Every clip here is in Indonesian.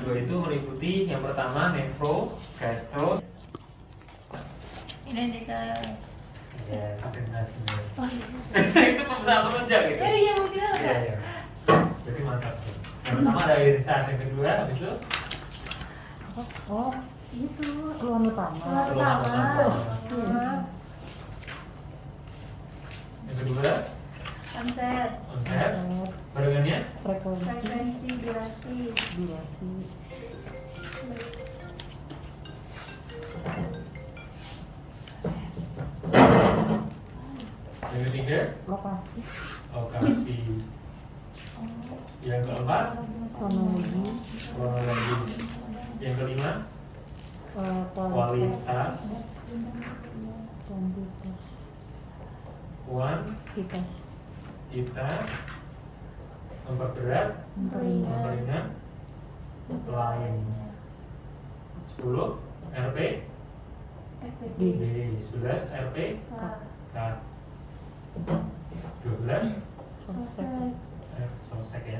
2 itu meliputi yang pertama nefro, gastro. Identitas. Ya, identitas. Oh iya. Itu perusahaan penunjang gitu. Iya mungkin Iya, apa? iya. Jadi mantap. Yang pertama ada identitas, yang kedua habis itu Oh, itu keluhan utama. Keluhan utama. yang kedua Konsep, konsep, barengannya frekuensi, durasi. yang ketiga Lokasi, lokasi, yang keempat kronologi, kronologis, yang kelima kualitas, kuantitas, kuantitas, memperberat, memperingan, lain. 10 RP, FPD. D 11 RP, K 12 sosek ya.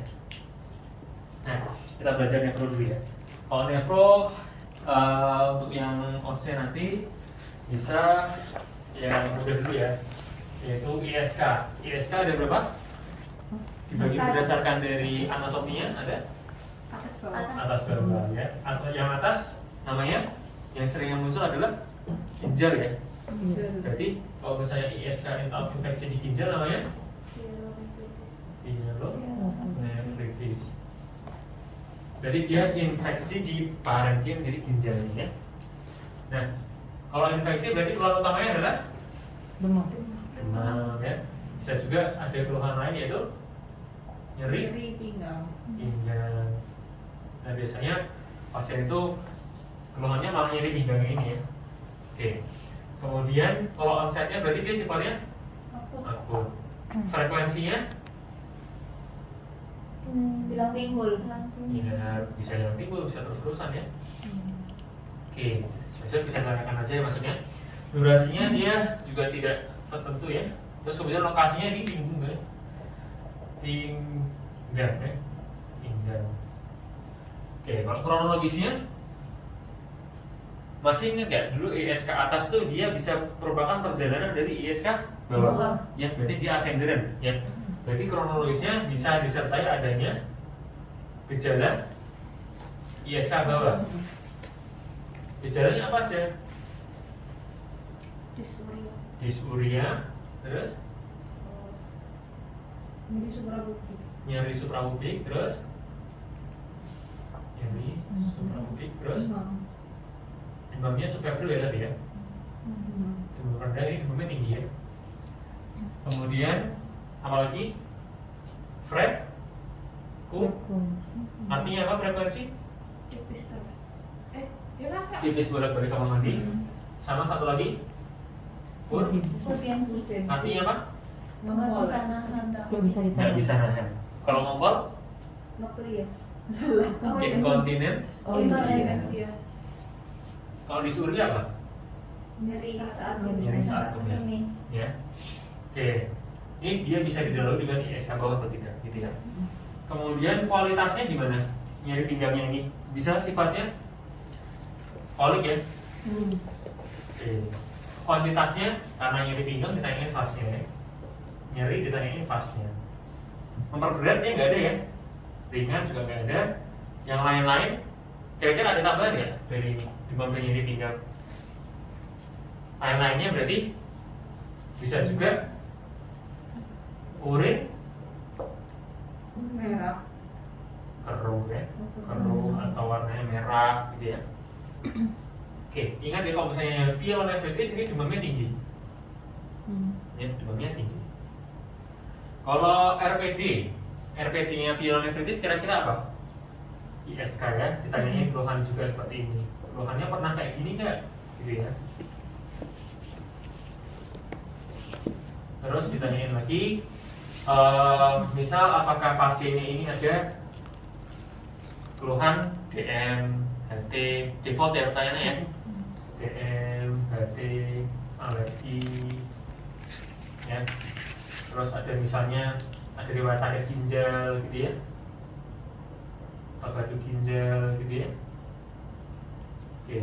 Nah, kita belajar nefro dulu ya. Kalau nefro untuk yang OC nanti bisa yang mudah dulu ya, yaitu ISK. ISK ada berapa? Dibagi berdasarkan dari anatominya ada Atas bawah. atas bawah ya. Atau yang atas namanya yang sering muncul adalah ginjal ya. Berarti kalau misalnya ISK infeksi di ginjal namanya pielonefritis. Jadi dia infeksi di parenkim jadi ginjal ini ya. Nah, kalau infeksi berarti keluhan utamanya adalah demam ya. Bisa juga ada keluhan lain yaitu nyeri pinggang. pinggang. Nah, biasanya pasien itu keluhannya malah nyeri pinggang ini ya. Oke. Kemudian kalau onsetnya berarti dia sifatnya akut. Frekuensinya Bilang timbul. ya bisa yang timbul, bisa terus-terusan ya. Oke, spesial kita tanyakan aja ya maksudnya. Durasinya dia juga tidak tertentu ya. Terus kemudian lokasinya di pinggung ya. Pinggang ya. Pinggang. Oke, kalau kronologisnya masih ingat nggak dulu ISK atas tuh dia bisa merupakan perjalanan dari ISK bawah. Ya, berarti dia ascenderen ya. Berarti kronologisnya bisa disertai adanya gejala ISK bawah. Gejalanya apa aja? Disuria, terus nyeri suprapubik, terus nyeri suprapubik, terus demamnya subfebrile ya tadi ya. Demam rendah, ini demamnya tinggi ya. Kemudian apalagi artinya apa frekuensi? Tipis terus. Tipis bolak-balik kamar mandi. Sama satu lagi Urgensi. artinya apa? Nggak bisa nahan. Nggak bisa nahan. Kalau ngompol ya. Salah. inkontinen. Inkontinensi ya. Kalau disuria apa? Nyeri saat Nyeri saat kemih. Ya. Oke. Ini dia bisa didahului dengan ISK bawah atau tidak gitu ya. Kemudian kualitasnya gimana? Nyeri pinggangnya ini bisa sifatnya kolik ya. Oke. Kuantitasnya karena nyeri pinggang ditanyain fasnya ya. Nyeri ditanyain fasnya. Memperberatnya nggak ada ya. Ringan juga nggak ada. Yang lain-lain kira-kira ada tambahan ya dari demam dan nyeri pinggang. Lain-lainnya berarti bisa juga urin merah. keruh ya, keruh atau warnanya merah gitu ya. Oke, ingat ya kalau misalnya pielonefritis ini demamnya tinggi. Ya, demamnya tinggi. Kalau RPD-nya pielonefritis kira-kira apa? ISK ya, ditanyain keluhan juga seperti ini. Keluhannya pernah kayak gini nggak? Gitu ya. Terus ditanyain lagi, misal apakah pasiennya ini ada keluhan DM, HT, default ya pertanyaannya ya. DM, HT, alergi, ya. Terus ada misalnya ada riwayat sakit ginjal gitu ya. batu ginjal gitu ya. Oke.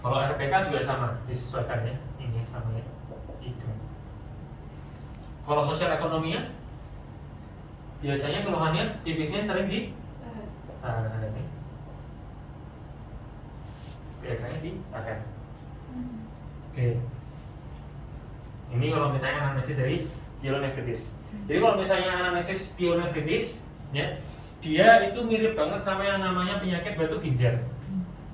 Kalau RPK juga sama, disesuaikan ya. Ini sama ya. Itu. Kalau sosial ekonominya biasanya keluhannya tipisnya sering di ini. Biasanya di akan. Oke. Ini kalau misalnya anamnesis dari pyelonefritis. Jadi kalau misalnya anamnesis pyelonefritis, ya, dia itu mirip banget sama yang namanya penyakit batu ginjal.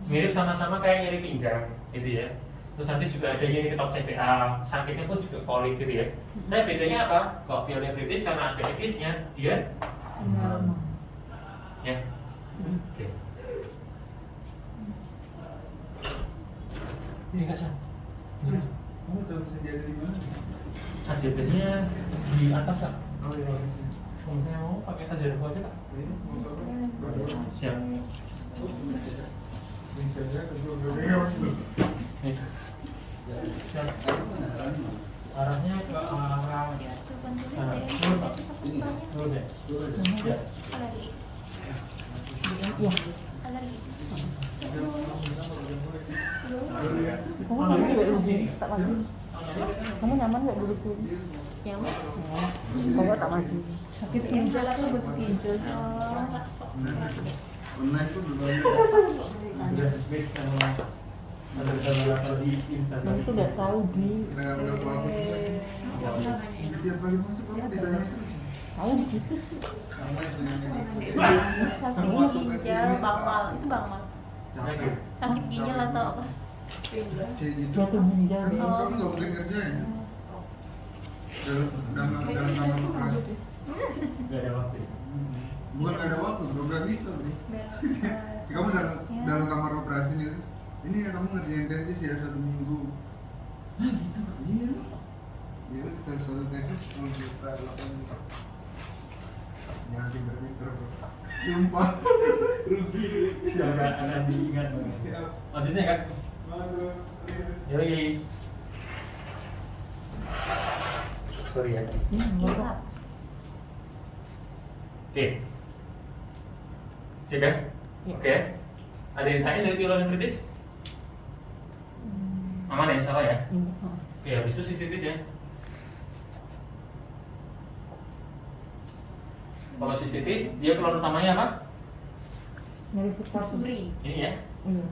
Mirip sama-sama kayak nyeri pinggang, gitu ya. Terus nanti juga ada nyeri ketok CPA, sakitnya pun juga kolik gitu ya. Nah bedanya apa? Kalau pyelonefritis karena ada etisnya, dia ya. Oke. Ini kaca. Kamu tahu sajadah di mana? Sajadahnya di atas, Kak. Oh iya. Kalau saya mau pakai sajadah aja, Kak. Ini mau berapa? Siap. Ini saja kedua beliau. Nih. Siap. Arahnya ke arah sana. Lurus ya. Ya. Kamu nyaman nggak duduk sini? Tak maju. Kamu nyaman nggak duduk sini? Nyaman. Kamu tak maju. Sakit ginjal aku batu ginjal. Online tuh belum. Udah bis sama atau di Instagram. Nanti udah tahu di Udah bagus. Tiap kali masuk kamu ditanya tahu gitu sih. sama dengan ini. Sakit ginjal, bangmal. Itu bangmal. Capek. Sakit ginjal atau apa? Kayak gitu. Jatuh ginjal. Kan kamu nggak mungkin kerjain. Dalam kamar operasi. Gak ada waktu. Bukan nggak ada waktu, nggak bisa bro. Kamu dalam kamar operasi nih terus ini ya kamu ngerjain tesis ya 1 minggu. Gitu. Iya. Iya kita satu tesis 10 juta 8 juta. Jangan pinter-pinter bro. Sumpah. Rugi. Siapa akan diingat? Siap. Lanjutnya kan? Waduh. Yoi. Sorry ya. Enggak. Oke. Siap ya? Iya. Oke. Ada yang tanya dari pyelonefritis? Aman ya, salah ya? Oke, habis itu sistitis ya. Kalau sistitis, dia keluhan utamanya apa? Nyari frustrasi. Ini ya. Iya.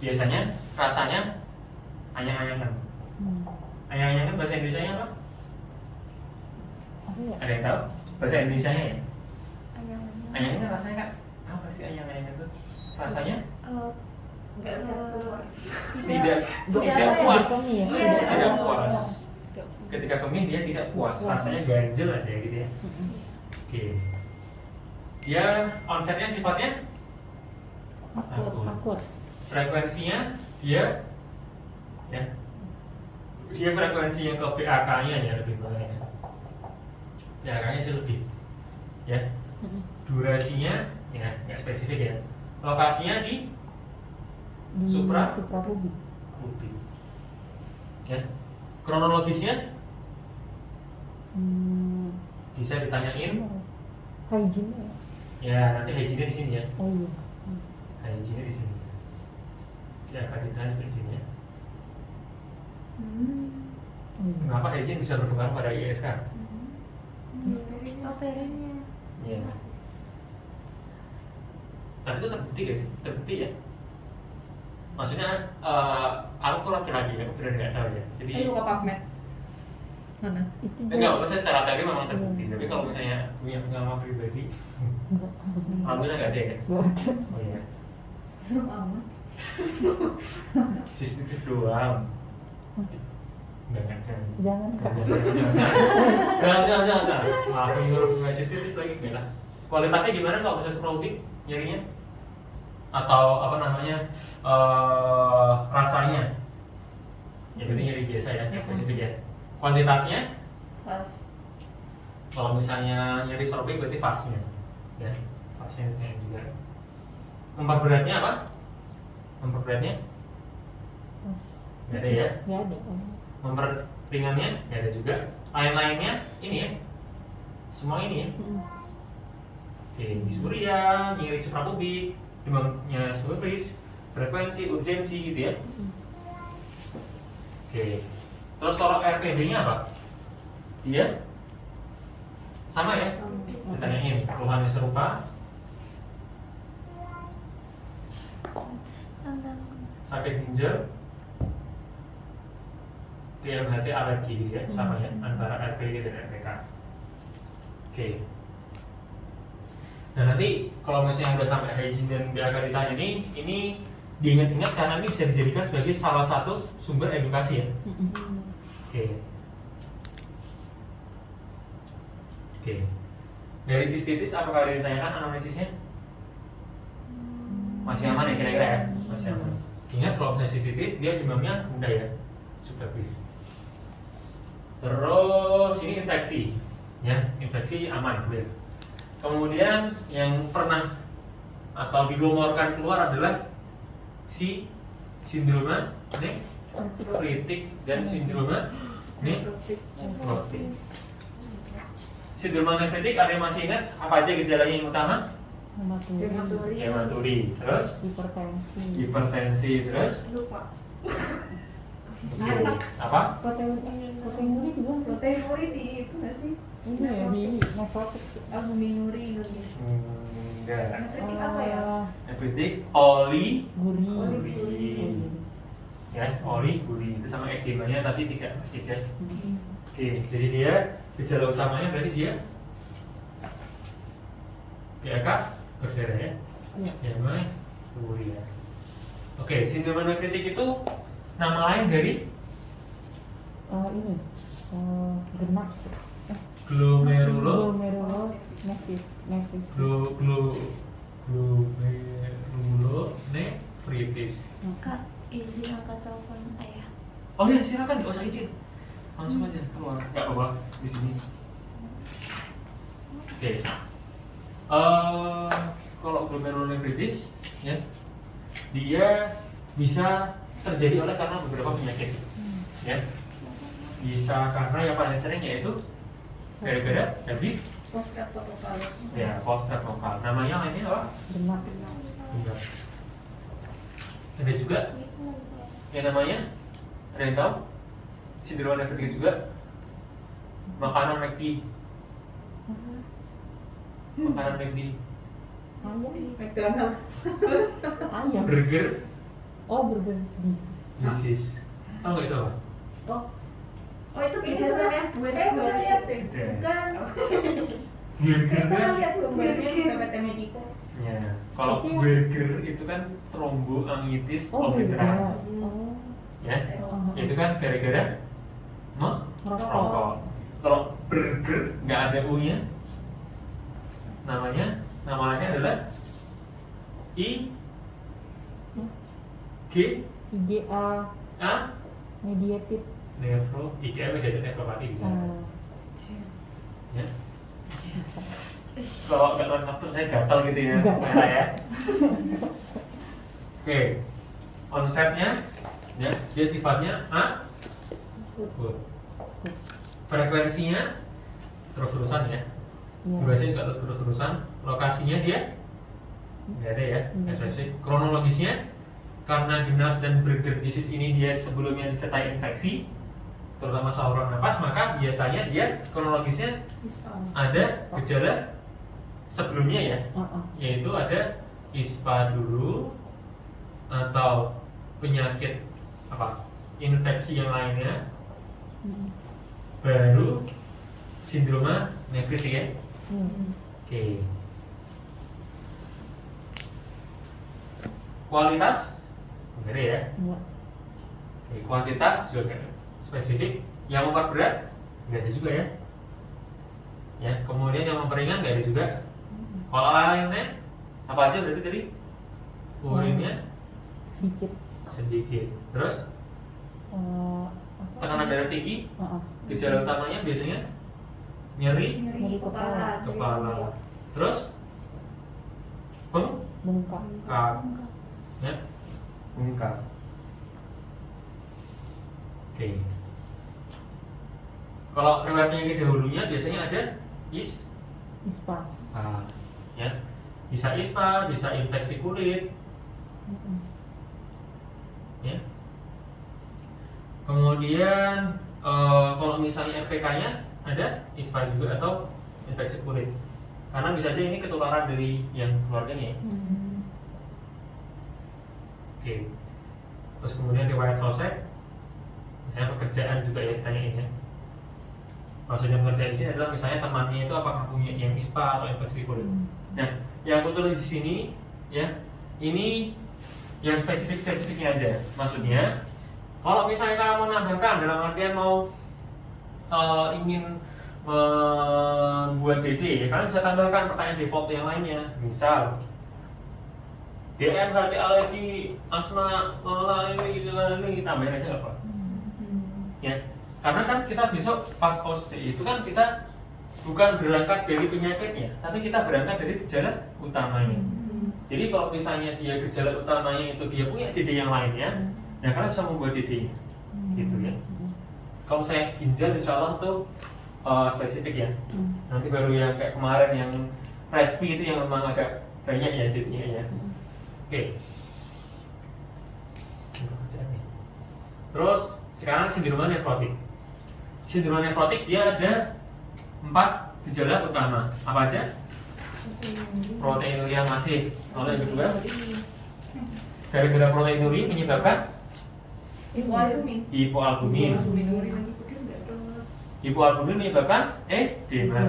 Biasanya rasanya anyang-anyangan. Anyang-anyangan bahasa Indonesianya apa? Apa ya? Ada yang tahu? Bahasa Indonesianya ya? Anyang-anyangan rasanya Kak? Apa sih anyang-anyangan itu? Rasanya Enggak satu. tidak Tidak puas. kemih ya? Iya. Tidak puas. Ketika kemih dia tidak puas, rasanya ganjel aja gitu ya. Oke. Dia onsetnya sifatnya akut. Akut. Frekuensinya dia ya. Dia frekuensinya ke PAK-nya ya lebih banyak. PAK-nya dia lebih. Ya. Durasinya ya nggak spesifik ya. Lokasinya di suprapubik. Putih. Ya. Kronologisnya bisa ditanyain. Hygiene ya? Ya, nanti hygiene di sini ya. Oh iya. Hygiene di sini. Ya, akan ditanya di sini ya. Mengapa hygiene bisa berpengaruh pada ISK? Perenya. Iya. Tapi itu terbukti gak sih? Terbukti ya. Maksudnya, aku kok laki-laki, aku benar nggak tahu ya. Jadi Ayo ke PubMed. Mana? Itu enggak, maksudnya secara teori memang terbukti. Tapi kalau misalnya punya pengalaman pribadi, alhamdulillah nggak ada ya. Nggak ada. Oh iya. Serem amat. Sistitis doang. Enggak jangan. Jangan Kak. Jangan. Aku nyuruh sistitis lagi enggak lah. Kualitasnya gimana kalau proses protein nyerinya? Atau apa namanya rasanya? Ya berarti nyeri biasa ya, yang spesifik ya. Kuantitasnya? Pas. Kalau misalnya nyeri sorbet berarti fasnya, ya fasnya juga. Memperberatnya apa? Memperberatnya? Nggak ada ya. Nggak ada. Memperingannya nggak ada juga. Lain-lainnya ini ya, semua ini ya. Oke, disuria, nyeri suprapubik, demamnya subpubis, frekuensi, urgensi gitu ya. Oke. Terus kalau RPD-nya apa? Dia sama ya? Ditanyain, keluhannya serupa, sakit ginjal, TMHT alergi gitu ya, sama ya antara RPD dan RPK. Oke. Nah nanti kalau misalnya udah sampai hygiene dan BAK ditanya ini diingat-ingat karena ini bisa dijadikan sebagai salah satu sumber edukasi ya. Oke. Oke. Dari sistitis apakah ada ditanyakan anamnesisnya? Masih aman ya kira-kira ya? Masih aman. Ingat kalau misalnya sistitis dia demamnya rendah ya, subpubis. Terus ini infeksi, ya infeksi aman clear. Kemudian yang pernah atau digomorkan keluar adalah si sindroma nefritik dan sindroma nefrotik. Sindroma nefritik ada yang masih ingat apa aja gejalanya yang utama? Hematuri, terus hipertensi, terus Lupa. oke. Apa? Proteinuri juga. Proteinuri di itu nggak sih? Ini ya di nefrotik. Albuminuri gitu. Enggak. Nefritik apa ya? Nefritik, Guri. guri. Ya, guri itu sama edemanya tapi tidak bersih ya. Oke, jadi dia gejala utamanya berarti dia BAK berdarah ya. Hematuria. Oke, sindroma nefritik itu nama lain dari Ini genak. glomerulonefritis. Kak, izin angkat telepon ayah. Oh ya, silakan, nggak usah izin. Langsung aja keluar. Nggak apa-apa di sini. Oke. Kalau glomerulonefritis ya, dia bisa terjadi oleh karena beberapa penyakit. Ya. Bisa karena yang paling sering yaitu gara-gara habis Postreptokokal. ya postreptokal. Namanya lainnya apa? Genak. Benar. Ada juga yang namanya, ada yang tahu? Sindroma nefritik juga makanan McD. Makanan McD. Ayam. McDonald. Ayam. Burger Oh, burger. disease. Tahu nggak itu apa? Oh itu beda sama yang buat pernah lihat deh. Bukan. Burger Saya pernah kan? lihat gambarnya di PT Medico. Ya. Kalau burger itu kan tromboangitis Oh, burger. obliteran. Oh. Ya. Itu kan gara-gara merokok. Kalau burger nggak ada u-nya, nama lainnya adalah IgA mediated. IgA mediated nephropathy bisa. Ya. Kalau nggak lengkap tuh saya gatal gitu ya, Nggak. merah ya. Oke, onsetnya, ya, dia sifatnya akut. Frekuensinya terus-terusan ya. Iya. Durasinya juga terus-terusan. Lokasinya dia nggak ada ya. Spesifik. Kronologisnya karena Genars dan Berger disease ini dia sebelumnya disertai infeksi, terutama saluran nafas, maka biasanya dia kronologisnya ada gejala sebelumnya ya, yaitu ada ISPA dulu atau penyakit apa infeksi yang lainnya, baru sindroma nefritik ya. Oke. Kualitas benar ya. Oke, kuantitas juga spesifik. Yang memperberat nggak ada juga ya. Ya, kemudian yang memperingan nggak ada juga. Kalau lainnya apa aja berarti tadi? Urinnya sedikit. Terus tekanan darah tinggi. Gejala utamanya biasanya nyeri Nyeri kepala. Terus bengkak. Ya, bengkak. Oke. Kalau riwayat penyakit dahulunya biasanya ada ISPA. ya. Bisa ispa, bisa infeksi kulit, ya. Kemudian kalau misalnya RPK-nya ada ispa juga atau infeksi kulit, karena bisa aja ini ketularan dari yang keluarganya ya. Oke. Terus kemudian riwayat sosek, misalnya pekerjaan juga ya ditanyain ya. Maksudnya pekerjaan di sini adalah misalnya temannya itu apakah punya yang ispa atau infeksi kulit. Nah, yang aku tulis di sini ya, ini yang spesifik-spesifiknya aja. Maksudnya, kalau misalnya kamu mau nambahkan dalam artian mau ingin membuat DD, ya kalian bisa tambahkan pertanyaan default yang lainnya. Misal, DM, HT, alergi, asma, ini tambahin aja nggak apa? Ya, karena kan kita besok pas OSCE itu kan kita bukan berangkat dari penyakitnya, tapi kita berangkat dari gejala utamanya. Jadi kalau misalnya dia gejala utamanya itu dia punya DD yang lainnya, ya kalian bisa membuat DD, gitu ya. Kalau saya ginjal, insya Allah tuh spesifik ya. Nanti baru yang kayak kemarin yang respi itu yang memang agak banyak ya DD-nya ya. Oke. Terus sekarang sindroma nefrotik. Sindroma nefrotik dia ada 4 gejala utama. Apa aja? Proteinuria masif. Lalu yang kedua, gara-gara proteinuri menyebabkan hipoalbumin. Hipoalbumin menyebabkan edema.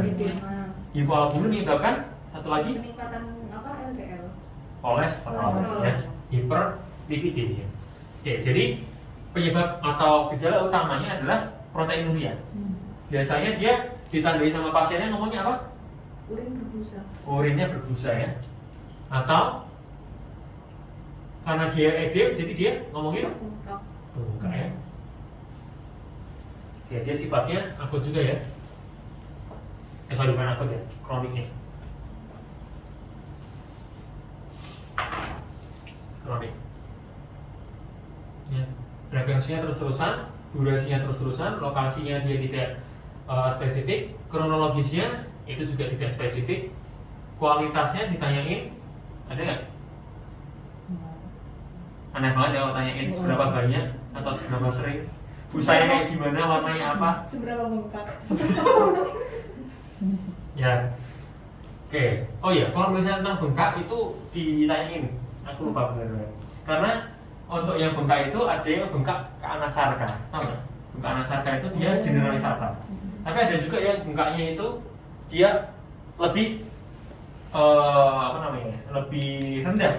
Hipoalbumin menyebabkan satu lagi peningkatan apa LDL. kolesterol ya, hiperlipidemia. Oke, jadi penyebab atau gejala utamanya adalah proteinuria. Biasanya dia ditandai sama pasiennya ngomongnya apa? Urin berbusa. Urinnya berbusa ya. Atau karena dia edem jadi dia ngomongnya bengkak ya. Ya, dia sifatnya akut juga ya. Sorry, bukan akut ya, kroniknya. Kronik. Ya, frekuensinya terus-terusan, durasinya terus-terusan, lokasinya dia tidak spesifik, kronologisnya itu juga tidak spesifik, kualitasnya ditanyain, ada nggak? Aneh banget ya kalau tanyain seberapa banyak atau seberapa sering, busanya kayak gimana, warnanya apa? Seberapa bengkak? Ya, oke. Oh iya, kalau misalnya tentang bengkak itu ditanyain, aku lupa benar-benar. Karena untuk yang bengkak itu ada yang bengkak ke anasarka, tahu nggak? Bengkak anasarka itu dia generalisata. Tapi ada juga yang bengkaknya itu dia lebih lebih rendah,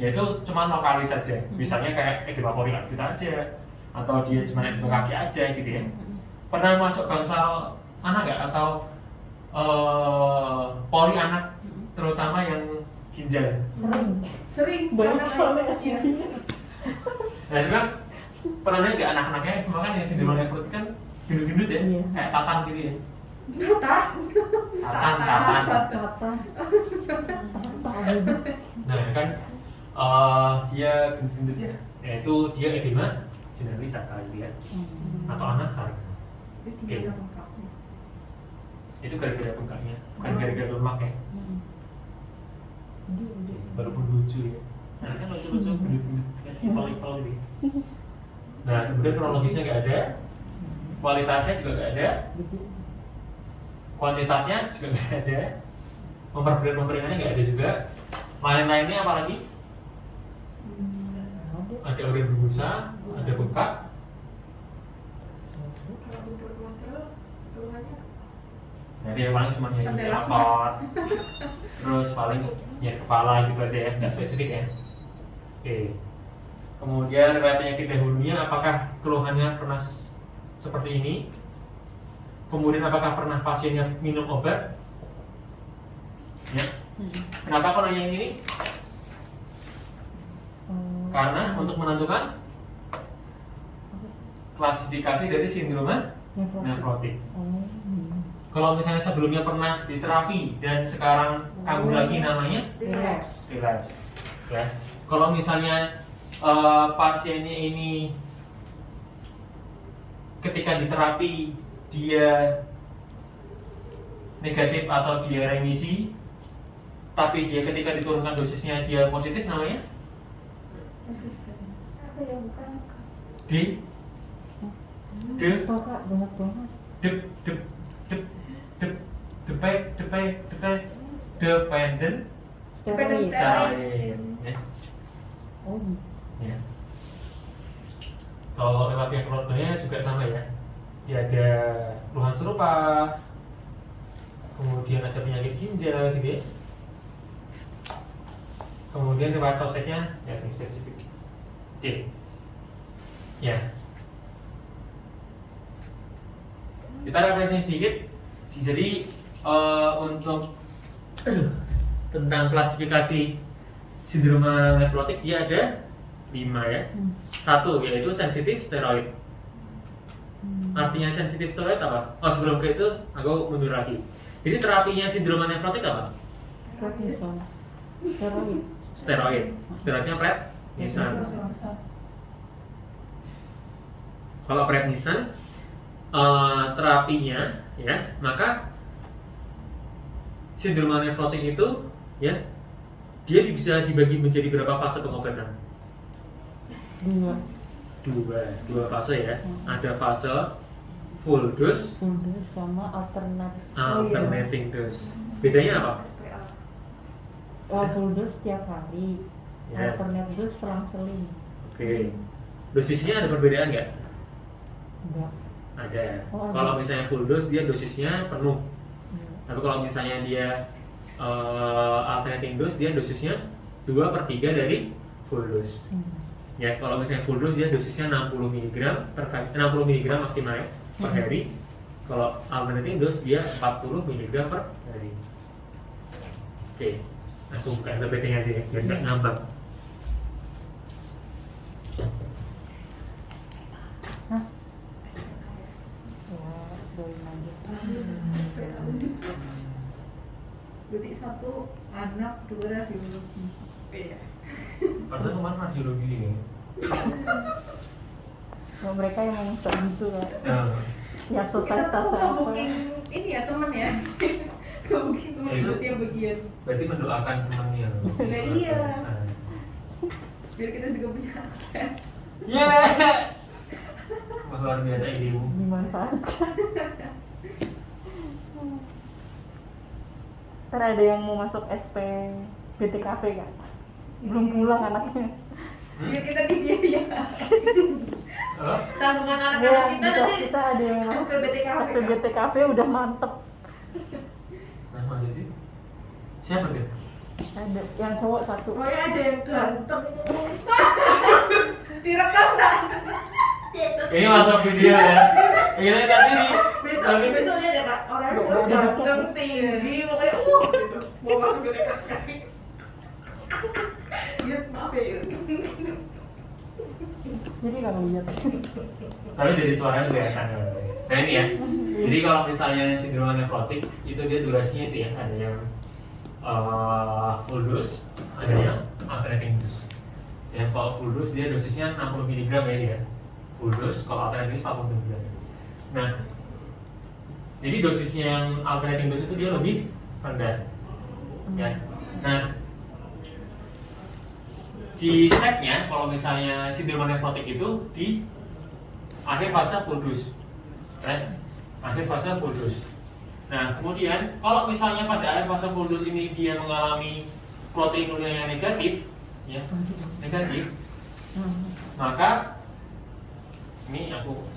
yaitu cuma lokalis saja. Misalnya kayak edema poliakut aja, atau dia cuma edema kaki aja gitu ya. Pernah masuk bangsal anak nggak atau poli anak, terutama yang ginjal? Sering Baru karena soalnya ya. Nah itu kan pernah lihat nggak anak-anaknya semua kan yang sindroma nefrotik kan gendut-gendut ya, Iya. kayak tatan gitu ya. Tatan. Tatan. Nah kan dia gendut-gendut ya, yaitu dia edema generalisata gitu ya, atau anasarka. Dia bengkak. Itu gara-gara bengkaknya, bukan gara-gara lemak ya. Walaupun lucu ya, nah kan lucu-lucu gendut-gendut, ipal-ipal gitu. Nah kemudian kronologisnya nggak ada, kualitasnya juga nggak ada, kuantitasnya juga nggak ada, pemperingannya nggak ada juga. Lain-lainnya apalagi? Ada urin berbusa, ada bengkak. Kalau berkolesterol keluhannya Jadi yang paling cuma Sampai nyeri asma. otot, terus paling nyeri kepala gitu aja ya, nggak spesifik ya. Oke. Kemudian riwayat penyakit dahulunya, apakah keluhannya pernah seperti ini? Kemudian apakah pernah pasiennya minum obat? Ya. Kenapa aku nanya ini? Karena untuk menentukan klasifikasi dari sindroma nefrotik. Kalau misalnya sebelumnya pernah diterapi dan sekarang kambuh lagi namanya relax. relapse. Ya. Kalau misalnya pasiennya ini ketika diterapi dia negatif atau dia remisi, tapi dia ketika diturunkan dosisnya dia positif, namanya Resisten. Apa ya bukan? D Kak, banyak banget. dep dep dep dep dependent Dependent Steroid. steroid. ya. Oh, Ya. Kalau lewat yang keluarganya juga sama ya. Ya ada keluhan serupa, kemudian ada penyakit ginjal gitu ya. Kemudian riwayat sosoknya ya yang spesifik. Oke. Ya. Kita refreshing sedikit. Jadi untuk tentang klasifikasi sindroma nefrotik dia ada 5 ya. Satu yaitu sensitif steroid. Artinya sensitif steroid apa? Oh sebelum ke itu aku mundur lagi. Jadi terapinya sindroma nefrotik apa? prednison. Steroid. Steroid. Steroidnya prednison. Kalau prednison terapinya ya, maka sindroma nefrotik itu ya dia bisa dibagi menjadi berapa fase pengobatan? Dua fase ya. Ada fase full dose, Full dose sama alternate. alternating dose. Bedanya apa? SPA. Full dose tiap hari. Ya. Alternate dose selang-seling. Oke. Dosisnya ada perbedaan nggak? Enggak. Ada. Oh, ada. Kalau misalnya full dose dia dosisnya penuh. Tapi kalau misalnya dia alternating dose dia dosisnya 2/3 dari full dose. Ya, kalau misalnya full dose dia dosisnya 60 mg per 60 mg maksimal ya, per hari. Kalau alternating dose dia 40 mg per hari. Oke. Aku buka PPT-nya aja ya, biar nggak ngambang. Hah? Ya, doain aja. SPA Undip. Berarti 1 anak, 2 radiologi. Iya. Padahal kemarin radiologi ini. Kalau mereka yang mau kayak gitu kan. Ya Kita selesai tuh apa ngebukin ini ya temen ya. Ngebukin temen Itu. berarti yang bagian. Berarti mendoakan temannya. Nah, iya. Biar kita juga punya akses. Yeah. Wah, luar biasa idemu. dimanfaatkan. Ntar ada yang mau masuk SP BTKP kan? Belum pulang anaknya. Biar kita dibiaya. Oh, Tanggungan Ya, anak-anak kita kita, nanti kita ada yang masuk SPBTKP. SP BTKP udah mantep. nah masa sih? Siapa tuh? Ada yang cowok satu. Oh ya ada yang ganteng. Direkam enggak? Ini masuk video ya. Ini tadi nih. Besok besok lihat ya Kak, orangnya Nggak ada. ganteng tinggi pokoknya gitu. Mau masuk ke TKP. Iya, maaf ya Yud. Jadi kalau lihat. Tapi dari suaranya kelihatan. Nah ini ya. Jadi kalau misalnya sindroma nefrotik itu dia durasinya itu ya ada yang full dose, ada yang alternating dose. Ya kalau full dose dia dosisnya 60 mg ya dia. Full dose, kalau alternating dose 40 mg. Nah, jadi dosisnya yang alternating dose itu dia lebih rendah. Ya. Nah, diceknya kalau misalnya sindroma nefrotik itu di akhir fase full dose, right? Akhir fase full dose. Nah kemudian kalau misalnya pada akhir fase full dose ini dia mengalami proteinuria yang negatif, ya negatif, maka ini aku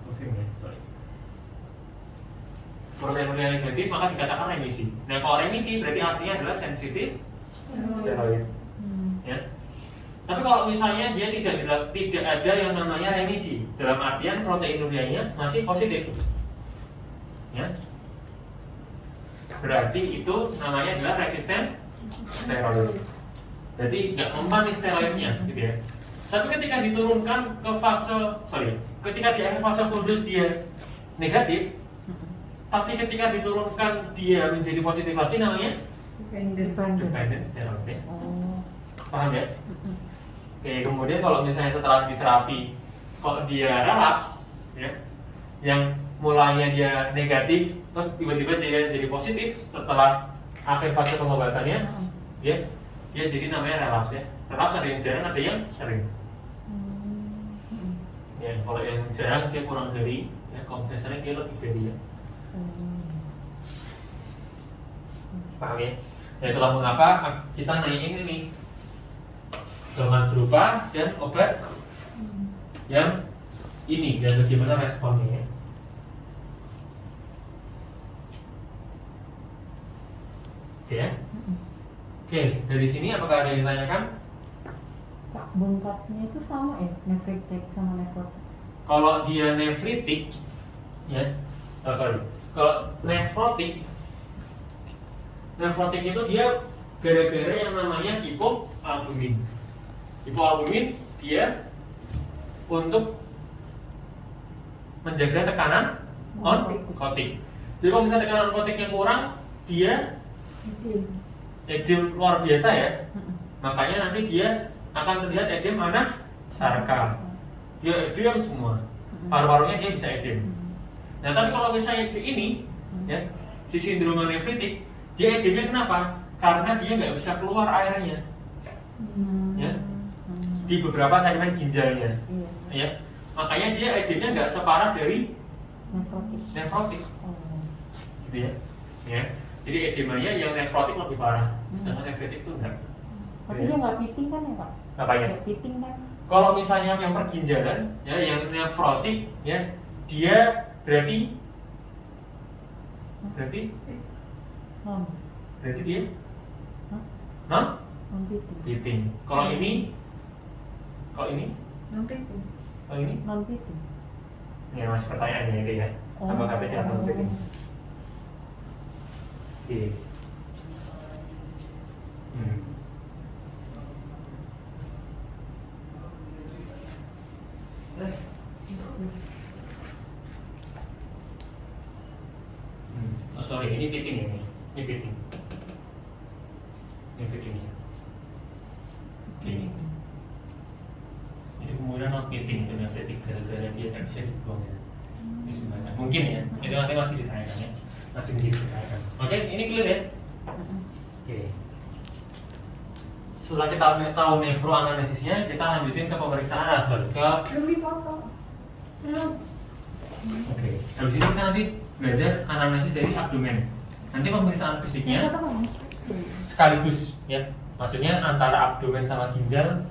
pusing ya, sorry. Proteinuria negatif maka dikatakan remisi. Nah kalau remisi berarti artinya adalah sensitif steroid, ya. Tapi kalau misalnya dia tidak ada yang namanya remisi, dalam artian proteinurianya masih positif, ya, berarti itu namanya adalah resisten steroid. Jadi nggak mempan nih steroidnya, gitu ya. Tapi ketika diturunkan ke ketika di akhir fase full dose dia negatif, tapi ketika diturunkan dia menjadi positif lagi namanya dependent steroid, ya. Oh. Paham ya? Oke, kemudian kalau misalnya setelah diterapi kok dia relapse, ya, yang mulanya dia negatif, terus tiba-tiba jadi positif setelah akhir fase pengobatannya, ya, dia jadi namanya relapse ya. Relapse ada yang jarang, ada yang sering. Ya, kalau yang jarang dia kurang dari, ya, kalau misalnya sering dia lebih dari ya. Paham ya? Ya itulah mengapa kita nanyain ini dengan serupa dan obat yang ini dan bagaimana responnya ya. Oke ya? Oke, dari sini apakah ada yang ditanyakan? Pak, bengkaknya itu sama ya, nefritik sama nefrotik. Kalau dia nefritik, ya, kalau nefrotik itu dia gara-gara yang namanya hipoalbumin. Hipoalbumin dia untuk menjaga tekanan onkotik. Jadi kalau misalnya tekanan onkotiknya kurang, dia edem luar biasa ya. Makanya nanti dia akan terlihat edem mana? Sarka. Dia edem semua. Paru-parunya dia bisa edem. Nah, tapi kalau misalnya ini, ya, si sindrom nefritik, dia edemnya kenapa? Karena dia nggak bisa keluar airnya, ya, di beberapa segmen ginjalnya, ya. Makanya dia edemnya nggak separah dari nefrotik, gitu ya. Ya. Jadi edemanya yang nefrotik lebih parah, sedangkan nefritik itu enggak. Tapi dia nggak piting kan ya Pak? Apanya? Nggak piting kan? Kalau misalnya yang perginjalan, ya, yang nefrotik, ya, dia berarti Non dia non piting. piting. Kalau ini Nanti itu. Non piting. ya masih pertanyaannya itu ya. Apa katanya non piting? Oke. Oh sorry, ini piting ya, ini piting. Ini piting ya. Oke. Itu kemudian non piting itu nefritik gara-gara dia nggak bisa dibuang ya. Ini sebenarnya mungkin ya. Itu nanti masih ditanyakan ya. Masih ditanyakan. Oke, ini clear ya. Oke. Setelah kita tahu nefroanalisisnya, kita lanjutin ke pemeriksaan Belum dipoto. Oke. Habis itu kita nanti belajar anamnesis dari abdomen. Nanti pemeriksaan fisiknya sekaligus ya. Maksudnya antara abdomen sama ginjal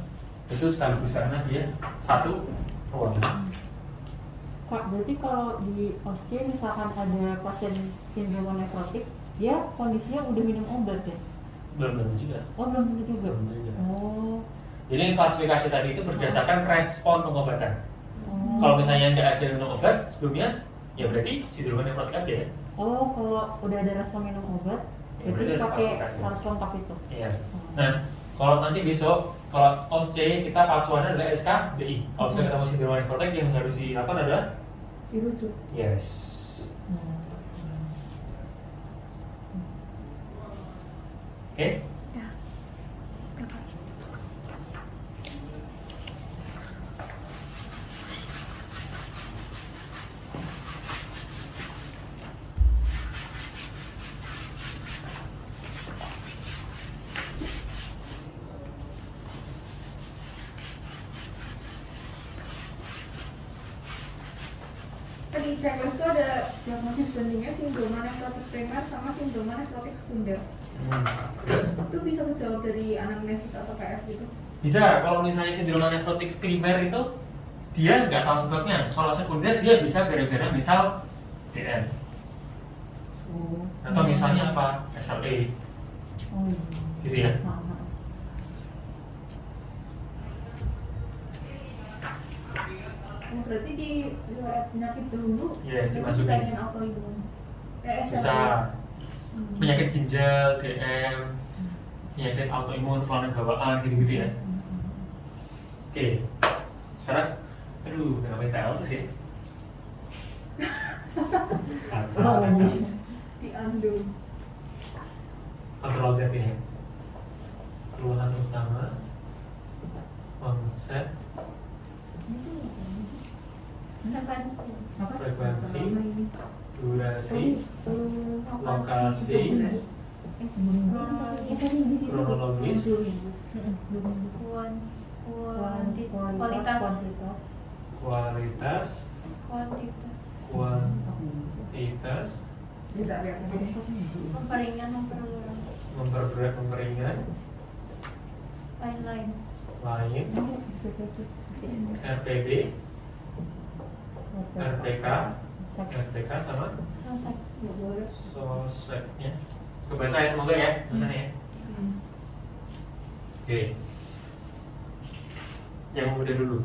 itu sekaligus karena dia satu ruangan. Pak, berarti kalau di OSC misalkan ada pasien sindrom nefrotik, dia kondisinya udah minum obat ya? Belum tentu juga. Oh, belum tentu juga. Belum tentu juga. Oh. Jadi klasifikasi tadi itu berdasarkan respon pengobatan. Oh. Kalau misalnya nggak ada minum obat sebelumnya, ya berarti sindrom nefrotik aja ya. Oh, kalau udah ada respon minum obat, Ya, berarti berarti pakai harus harus lengkap itu. Iya. Nah, kalau nanti besok kalau OSC kita pacuannya adalah SKBI. Kalau misalnya ketemu sindrom nefrotik yang harus dilakukan adalah Dirujuk. yes. Oke? Ya. Tadi checklist itu ada diagnosis bandingnya sindrom nefrotik primer sama sindrom nefrotik sekunder. Terus? Itu bisa menjawab dari anamnesis atau KF gitu? Bisa, kalau misalnya sindrom nefrotik primer itu dia nggak tahu sebabnya. Kalau sekunder dia bisa gara-gara misal DN atau misalnya apa SLE, Oh, gitu ya. Oh, berarti di riwayat penyakit dulu Yes, dimasukin. varian autoimun. Bisa penyakit ginjal, DM, penyakit autoimun, kelainan bawaan gitu-gitu ya. Oke, sekarang, aduh, kenapa tahu tuh sih? Kacau. Di Andung. Kontrol Z ini. Keluhan utama, konsep, frekuensi, durasi, lokasi, Kronologis. Kualitas. Kualitas, Kuantitas. kuantitas, Tidak lihat. Memperingan, memperluas. memperberat, memperingan, Lain-lain. lain, RPD, RPK, RPK sama Selesai. soseknya. Kebaca ya semoga ya tulisannya ya. Oke. Yang mudah dulu.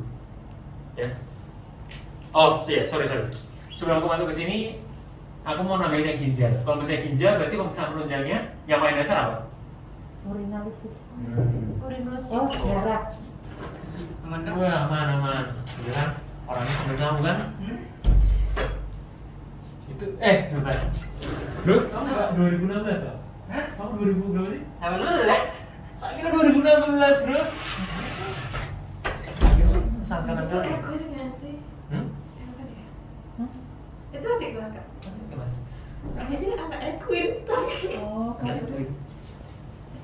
Ya. Oh, sorry. Sebelum aku masuk ke sini, aku mau nambahin yang ginjal. Kalau misalnya ginjal, berarti pemeriksaan penunjangnya yang paling dasar apa? Urinalysis. Urin mulut. Oh, darah. Aman kan? Wah, aman. Iya kan? Orangnya bener kamu kan? Itu, sebentar. Bro, kamu nggak 2016 tau? Hah? Kamu 2000 berapa sih? 18. Tak kira 2016 bro. Sangkanan Itu kali. Equin nggak sih? Hmm? Equin ya? Hah? Itu adik kelas kak? Oke mas. Kami sih anak Equin tapi Oh, Nggak kan. Equin.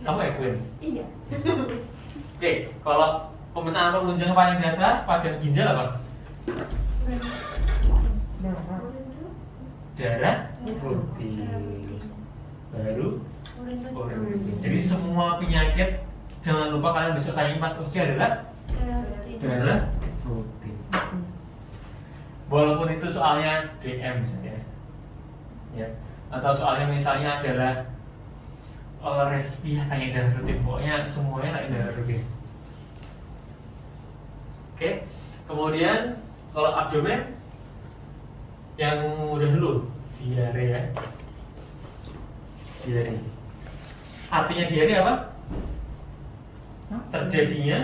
Kamu Equin? iya. Oke, kalau pemeriksaan penunjang paling dasar pada ginjal apa? Darah. Darah putih. Baru Urin mulut. urin putih. Jadi semua penyakit jangan lupa kalian besok tanya pas usia adalah darah putih. Walaupun itu soalnya DM misalnya, ya, atau soalnya misalnya adalah respi tanya darah rutin, pokoknya semuanya tanya darah rutin. Oke, kemudian kalau abdomen yang mudah dulu, diare ya. Diare. Artinya diare apa? Terjadinya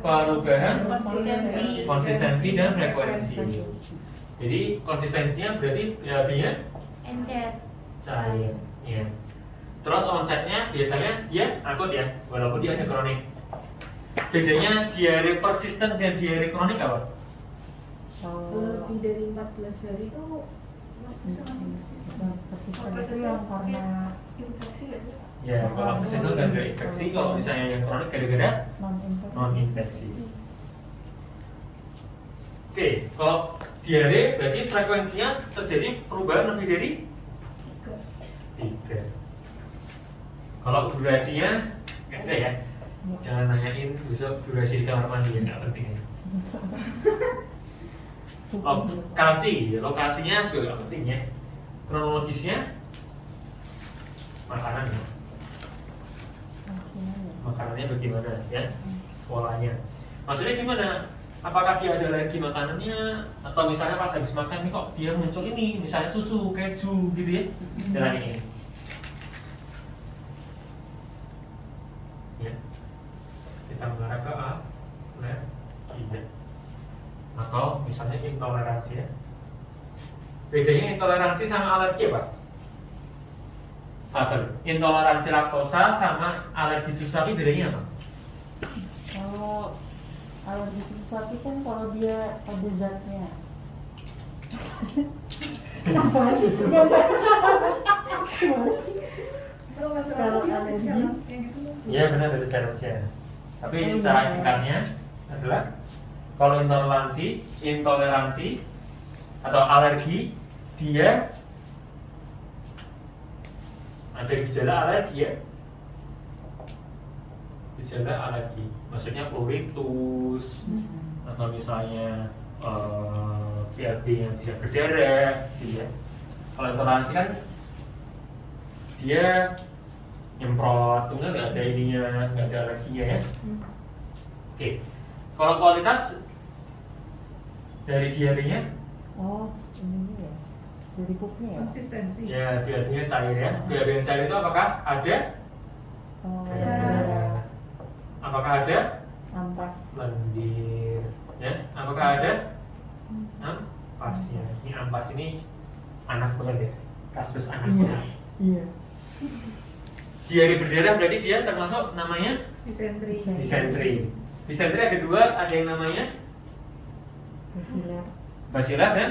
perubahan konsistensi dan frekuensi. Jadi konsistensinya berarti BAB-nya Encer. cair. Ya. Terus onsetnya biasanya dia akut ya, walaupun dia ada kronik. Bedanya diare persisten dan diare kronik apa? Lebih dari 14 hari itu masih persisten. Persisten itu yang karena Infeksi nggak sih? Ya, kalau persisten itu gara-gara infeksi, kalau misalnya yang kronik gara-gara non-infeksi. non-infeksi. Oke, kalau diare berarti frekuensinya terjadi perubahan lebih dari 3. Kalau durasinya nggak ada ya. Jangan nanyain besok durasi di kamar mandi ya, nggak penting ya. Lokasinya juga nggak penting ya. Kronologisnya makanan ya. Makanannya bagaimana ya, polanya. Maksudnya gimana? Apakah dia ada alergi makanannya, atau misalnya pas habis makan nih kok dia muncul ini, misalnya susu, keju gitu ya, jalan ini. Ya, kita mengarah ke alergi ya. Atau misalnya intoleransi ya. Bedanya intoleransi sama alergi apa? Intoleransi laktosa sama alergi susu sapi bedanya apa? Kalau alergi susu sapi kan kalau dia ada zatnya. Kalau nggak salah Kalau dia ada alergi? challenge-nya gitu. Iya benar dari challenge-nya. Tapi secara singkatnya adalah kalau intoleransi atau alergi, dia ada gejala alergi ya. Gejala alergi, maksudnya pruritus atau misalnya BAB yang tidak berdarah, gitu ya. Kalau intoleransi kan dia nyemprot, tunggal nggak ada ininya, nggak ada alerginya ya. Oke, kalau kualitas dari diarenya, Oh, ini ya. Dari pupnya ya. Konsistensi. ya BAB-nya cair ya. BAB yang cair itu apakah ada? Oh, Darah. Apakah ada? ampas. Lendir. Ya, apakah ada? Ampasnya. Ini ampas ini anak banget ya. Kasus anak Iya. banget. Iya. Diare berdarah berarti dia termasuk namanya Disentri. disentri. Disentri ada 2, ada yang namanya Basilar. basilar dan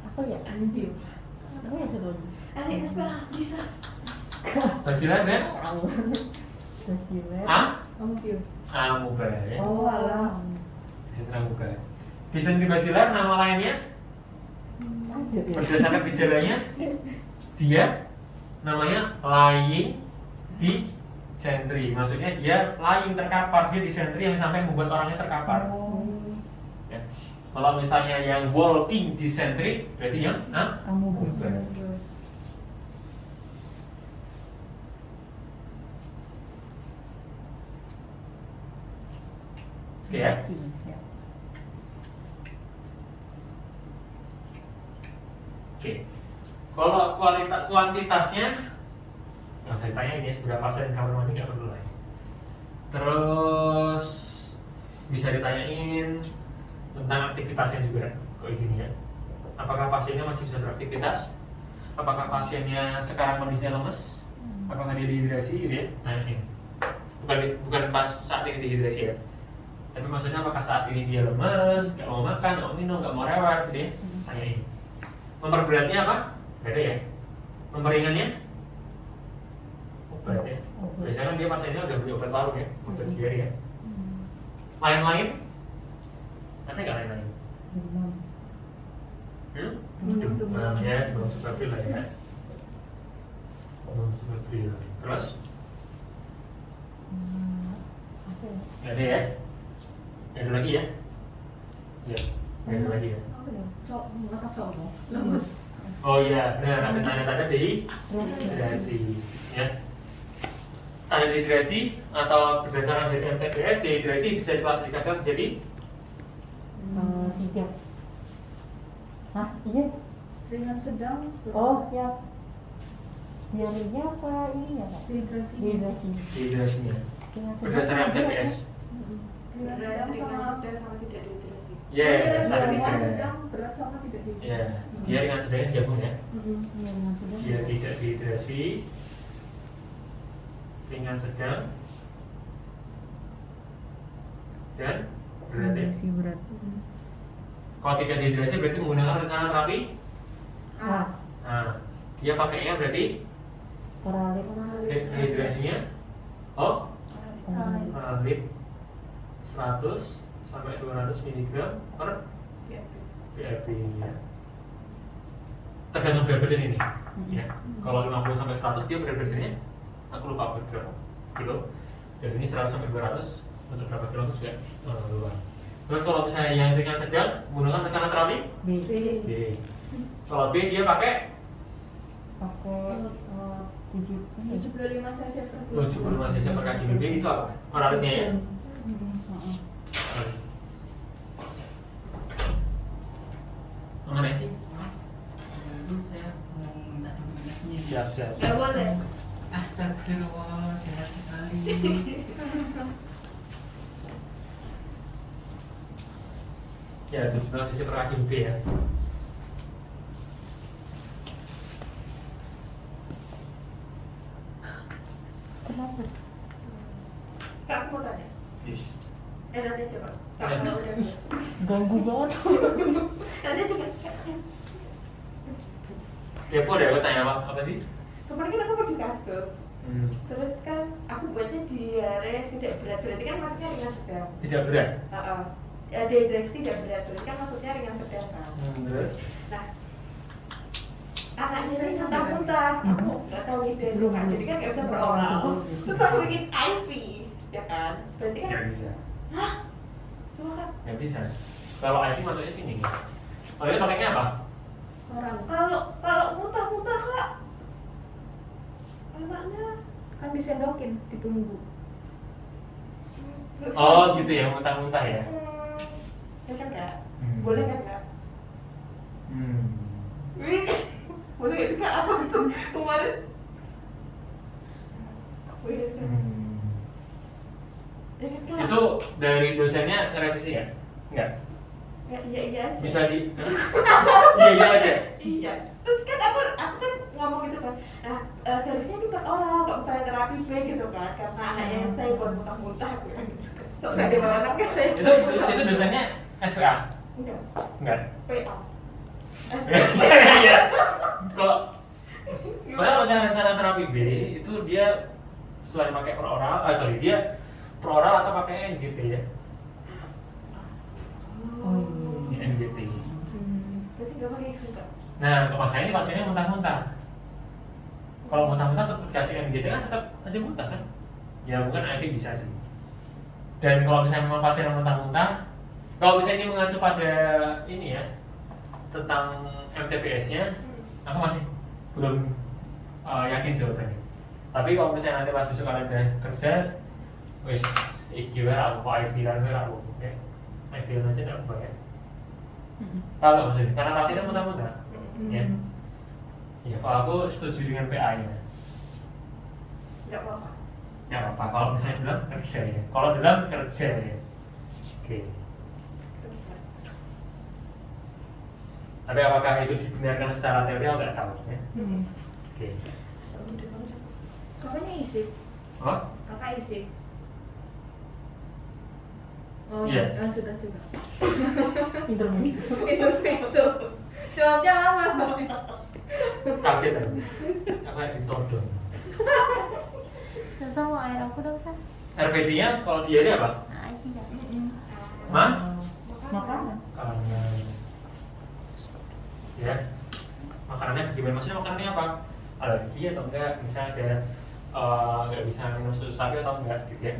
Apa ya? Ambil. Apa ya satu lagi? LSPA bisa. Basilar dan Basilar. Amutius. amoeba ya. Oh, alah. Disentery amoeba. Disentery basilar nama lainnya Ada ya. berdasarkan gejalanya dia namanya lying dysentery. Maksudnya dia lying terkapar, dia dysentery yang sampai membuat orangnya terkapar. Ya. Kalau misalnya yang walking dysentery berarti yang Amoeba. oke ya. Ya. Oke. Kalau kuantitasnya nggak usah ditanya ini seberapa pasien kamar mandi nggak perlu lah. Ya. Terus bisa ditanyain tentang aktivitasnya juga kok di sini ya. Apakah pasiennya masih bisa beraktivitas? Apakah pasiennya sekarang kondisinya lemes? Apakah dia dehidrasi gitu ya? Tanyain. Bukan pas saat ini dehidrasi ya. Tapi maksudnya apakah saat ini dia lemes, nggak mau makan, nggak mau minum, nggak mau rewel gitu ya? Tanyain. Memperberatnya apa? Beda ya. Memperingannya? Obat ya. Biasanya kan dia pasiennya udah beli obat baru ya, obat diare ya. Lain-lain? Ada nggak lain-lain? Demam. Demam ya, demam seperti lah ya. Demam seperti terus? Apa ya? Nggak ada ya? Nggak ada lagi ya? Ya, nggak ada lagi ya. Apa ya? Lemes. Oh iya, benar ada tanda-tanda dehidrasi ya. Tanda dehidrasi atau berdasarkan dari MTBS, dehidrasi bisa diklasifikasikan menjadi 3. Hah, iya. Ringan sedang. Oh, ya. Diarenya apa ini ya, Pak? Dehidrasi. Dehidrasi. dehidrasinya. Dengan Berdasarkan sedang ada MTBS. Ringan sedang sama sama tidak dehidrasi. Ya, ada ringan tiga. sedang, berat sama tidak dehidrasi. Ya, dia dengan sedangnya digabung ya. Iya, dengan sedang. Dia tidak dehidrasi, ringan sedang, dan berat ya. Dehidrasi berat. Kalau tidak dehidrasi berarti menggunakan rencana terapi. Ah, Nah, dia pakainya berarti Koralip. dehidrasinya oh Koralip. Koralip 100 sampai 200 mg per BRB ya. Tergantung berat badan ini ya. Kalau 50 sampai 100 dia berat badannya aku lupa berapa kilo. Dan ini 100 sampai 200 untuk berapa kilo itu juga luar. Terus kalau misalnya yang ringan sedang menggunakan rencana terapi B. B. Kalau B dia pakai Pakai 75 cc per 75 cc per kaki BB itu apa? Koralipnya ya. Mana ya? Saya mau minta dokumentasinya. Siap. Gak boleh. Astagfirullah, jahat sekali. Ya, 17 cc per kaki BB ya. Kenapa? Kak, mau tanya. Yes. Nanti coba. Kak, Ya. kalau udah. Ganggu banget. Nanti coba. Kepo deh, aku tanya apa sih? Kemarin kan aku di kasus. Terus kan aku buatnya diare tidak berat, berarti kan maksudnya ringan sedang. Tidak berat. Dehidrasi tidak berat, berarti kan maksudnya ringan sedang kan. Terus? Nah, anaknya ini muntah-muntah, aku nggak tahu ide juga, jadi kan nggak bisa beroral. Terus aku bikin IV, ya kan? Berarti kan, Nggak bisa. hah? Coba kan? Nggak bisa. Kalau IT masuknya sini. Kalau ini pakainya apa? Kalau muntah-muntah kak, anaknya kan disendokin, ditunggu. Oh gitu ya, muntah-muntah ya. Ya kan kak? Hmm. Boleh kan kak? Boleh gak sih kak? Apa tuh kemarin? Boleh gak sih kak? Ya kan, Kak? Itu dari dosennya ngerevisi ya? Enggak? Ya, iya aja. Bisa di iya aja. Iya. Terus kan aku kan ngomong gitu kan. Nah, seharusnya ini buat oral, nggak usah terapi B gitu kan. Karena anaknya saya buat muntah-muntah aku bilang gitu kan. So, nggak ada anaknya saya. Itu dosennya SPA? Enggak. Enggak. PA. Iya. Kalau Soalnya kalau misalnya rencana terapi B itu dia selain pakai dia per oral atau pakai NGT ya. Oh Ini iya. NGT. Berarti nggak pakai itu kak? Nah, kalau saya ini pasiennya muntah-muntah. Kalau muntah-muntah tetap dikasih NGT kan tetap aja muntah kan? Ya bukan IV bisa sih. Dan kalau misalnya memang pasien yang muntah-muntah, kalau misalnya ini mengacu pada ini ya tentang MTBS-nya, aku masih belum yakin jawabannya. Tapi kalau misalnya nanti pas besok kalian udah kerja, wis iki wae aku IV lan aku ya. IV aja enggak apa ya. Tahu nggak maksudnya? Karena pasiennya muntah-muntah. Ya. Ya, kalau aku setuju dengan PA-nya. Nggak apa-apa. Ya apa kalau misalnya dalam kerja ya. Kalau dalam kerja ya. Oke. Tapi apakah itu dibenarkan secara teori aku nggak tahu ya. Oke. Kakaknya isi. Oh? Kakak isi. Oh Iya. iya, lanjut. Intermezzo. Intermezzo. Jawabnya lama. Kaget aku. Aku kayak ditodong. Susah mau air aku dong, San. RPD-nya kalau diare apa? Nah, sih dah. Mah? Makanan. Karena ya makanannya bagaimana? Maksudnya makanannya apa? Alergi atau enggak? Misalnya ada nggak bisa minum susu sapi atau enggak gitu ya?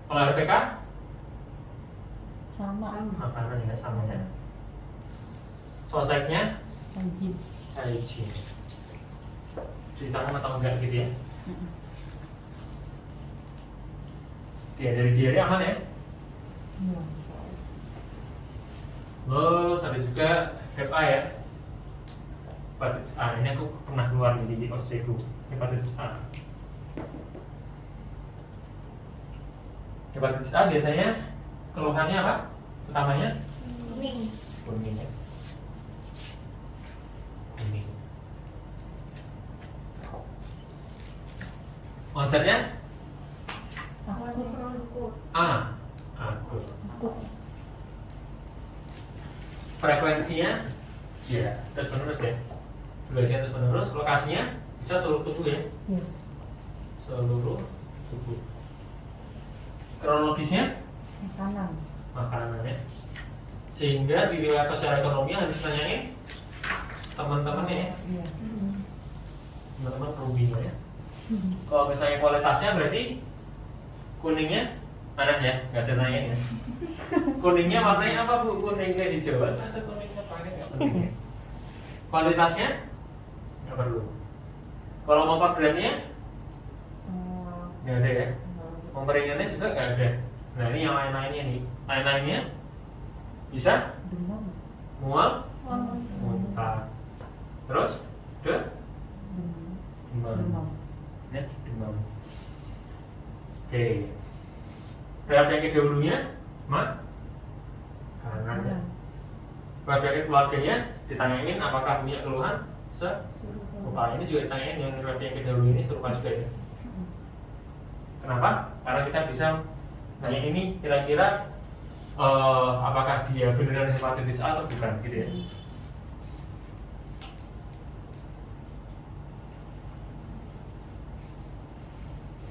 Kalau RPK Sama. makanan ya sama ya. Soseknya Hygiene. hygiene. Cuci tangan atau enggak gitu ya? Oke, dari diare aman ya? Iya. Terus ada juga HEPA ya. Hepatitis A, ini aku pernah keluar nih di OSCE-ku. Hepatitis A. Hepatitis A biasanya keluhannya apa? Utamanya Kuning. kuning ya. Kuning. Onsetnya Aku. A. Akut. Aku. Frekuensinya ya terus menerus ya. Durasinya terus menerus. Lokasinya bisa seluruh tubuh ya. Iya. Seluruh tubuh. Kronologisnya Makanan. makanannya. Sehingga di riwayat sosial ekonomi harus nanyain teman-teman ya, Iya. teman-teman perubinya ya. Kalau misalnya kualitasnya berarti kuningnya mana ya? Nggak saya nanyain ya. Kuningnya warnanya apa bu? Kuning kayak hijau atau kuningnya apa? Nggak penting ya. Kualitasnya nggak perlu. Kalau mau programnya nggak ada ya. Memperingannya juga nggak ada. Nah ini yang lain-lainnya nih. Lain-lainnya bisa Demam. mual, Wow. muntah. Terus demam. Demam. Ya, demam. Oke. Berat penyakit dahulunya, kanan ya. Berat penyakit keluarganya ditanyain apakah punya keluhan serupa. Ini juga ditanyain yang berat penyakit dahulu ini serupa juga ya. Kenapa? Karena kita bisa nanya ini kira-kira apakah dia beneran hepatitis A atau bukan gitu ya.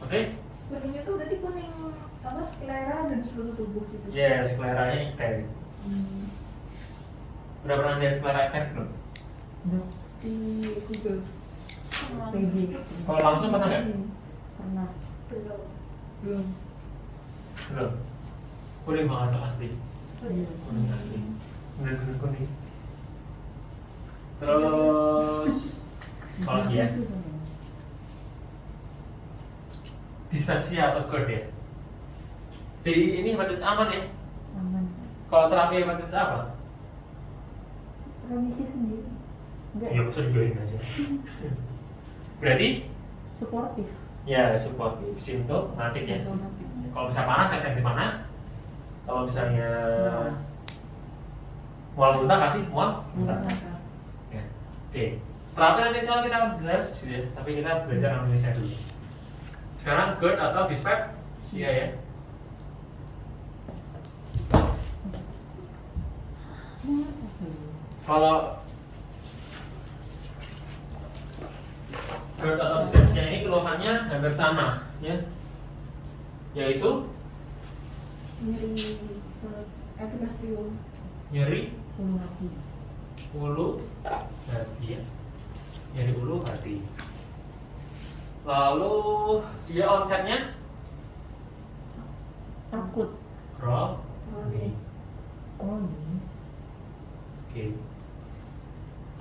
Oke? Kuningnya tuh berarti kuning apa sklera dan seluruh tubuh gitu. Ya, skleranya ikterik. Udah pernah lihat sklera ikterik belum? Di Google. PG. Kalau langsung pernah nggak? Pernah. Belum. Belum. Kuning banget asli. Iya. Kuning asli. Bener-bener kuning. Terus kalau dia dispepsia atau GERD ya. Jadi ini hepatitis aman ya. Aman. Kalau terapi hepatitis A apa? Remisi sendiri. Enggak. Ya bisa dibiarin aja. Berarti Suportif. ya supportif, simptomatik ya. Kalau bisa panas kasih anti panas. Kalau misalnya mual muntah kasih mual muntah. Ya. Oke. Terapi nanti insya Allah kita akan bahas gitu ya. Tapi kita belajar anamnesnya dulu. Sekarang GERD atau dyspepsia ya. Kalau GERD atau dispepsia ini keluhannya hampir sama, ya, yaitu Nyeri epigastrium. nyeri ulu hati. ulu hati, ya, nyeri ulu hati. Lalu dia onsetnya Akut. kronik. Oh ini. Oke.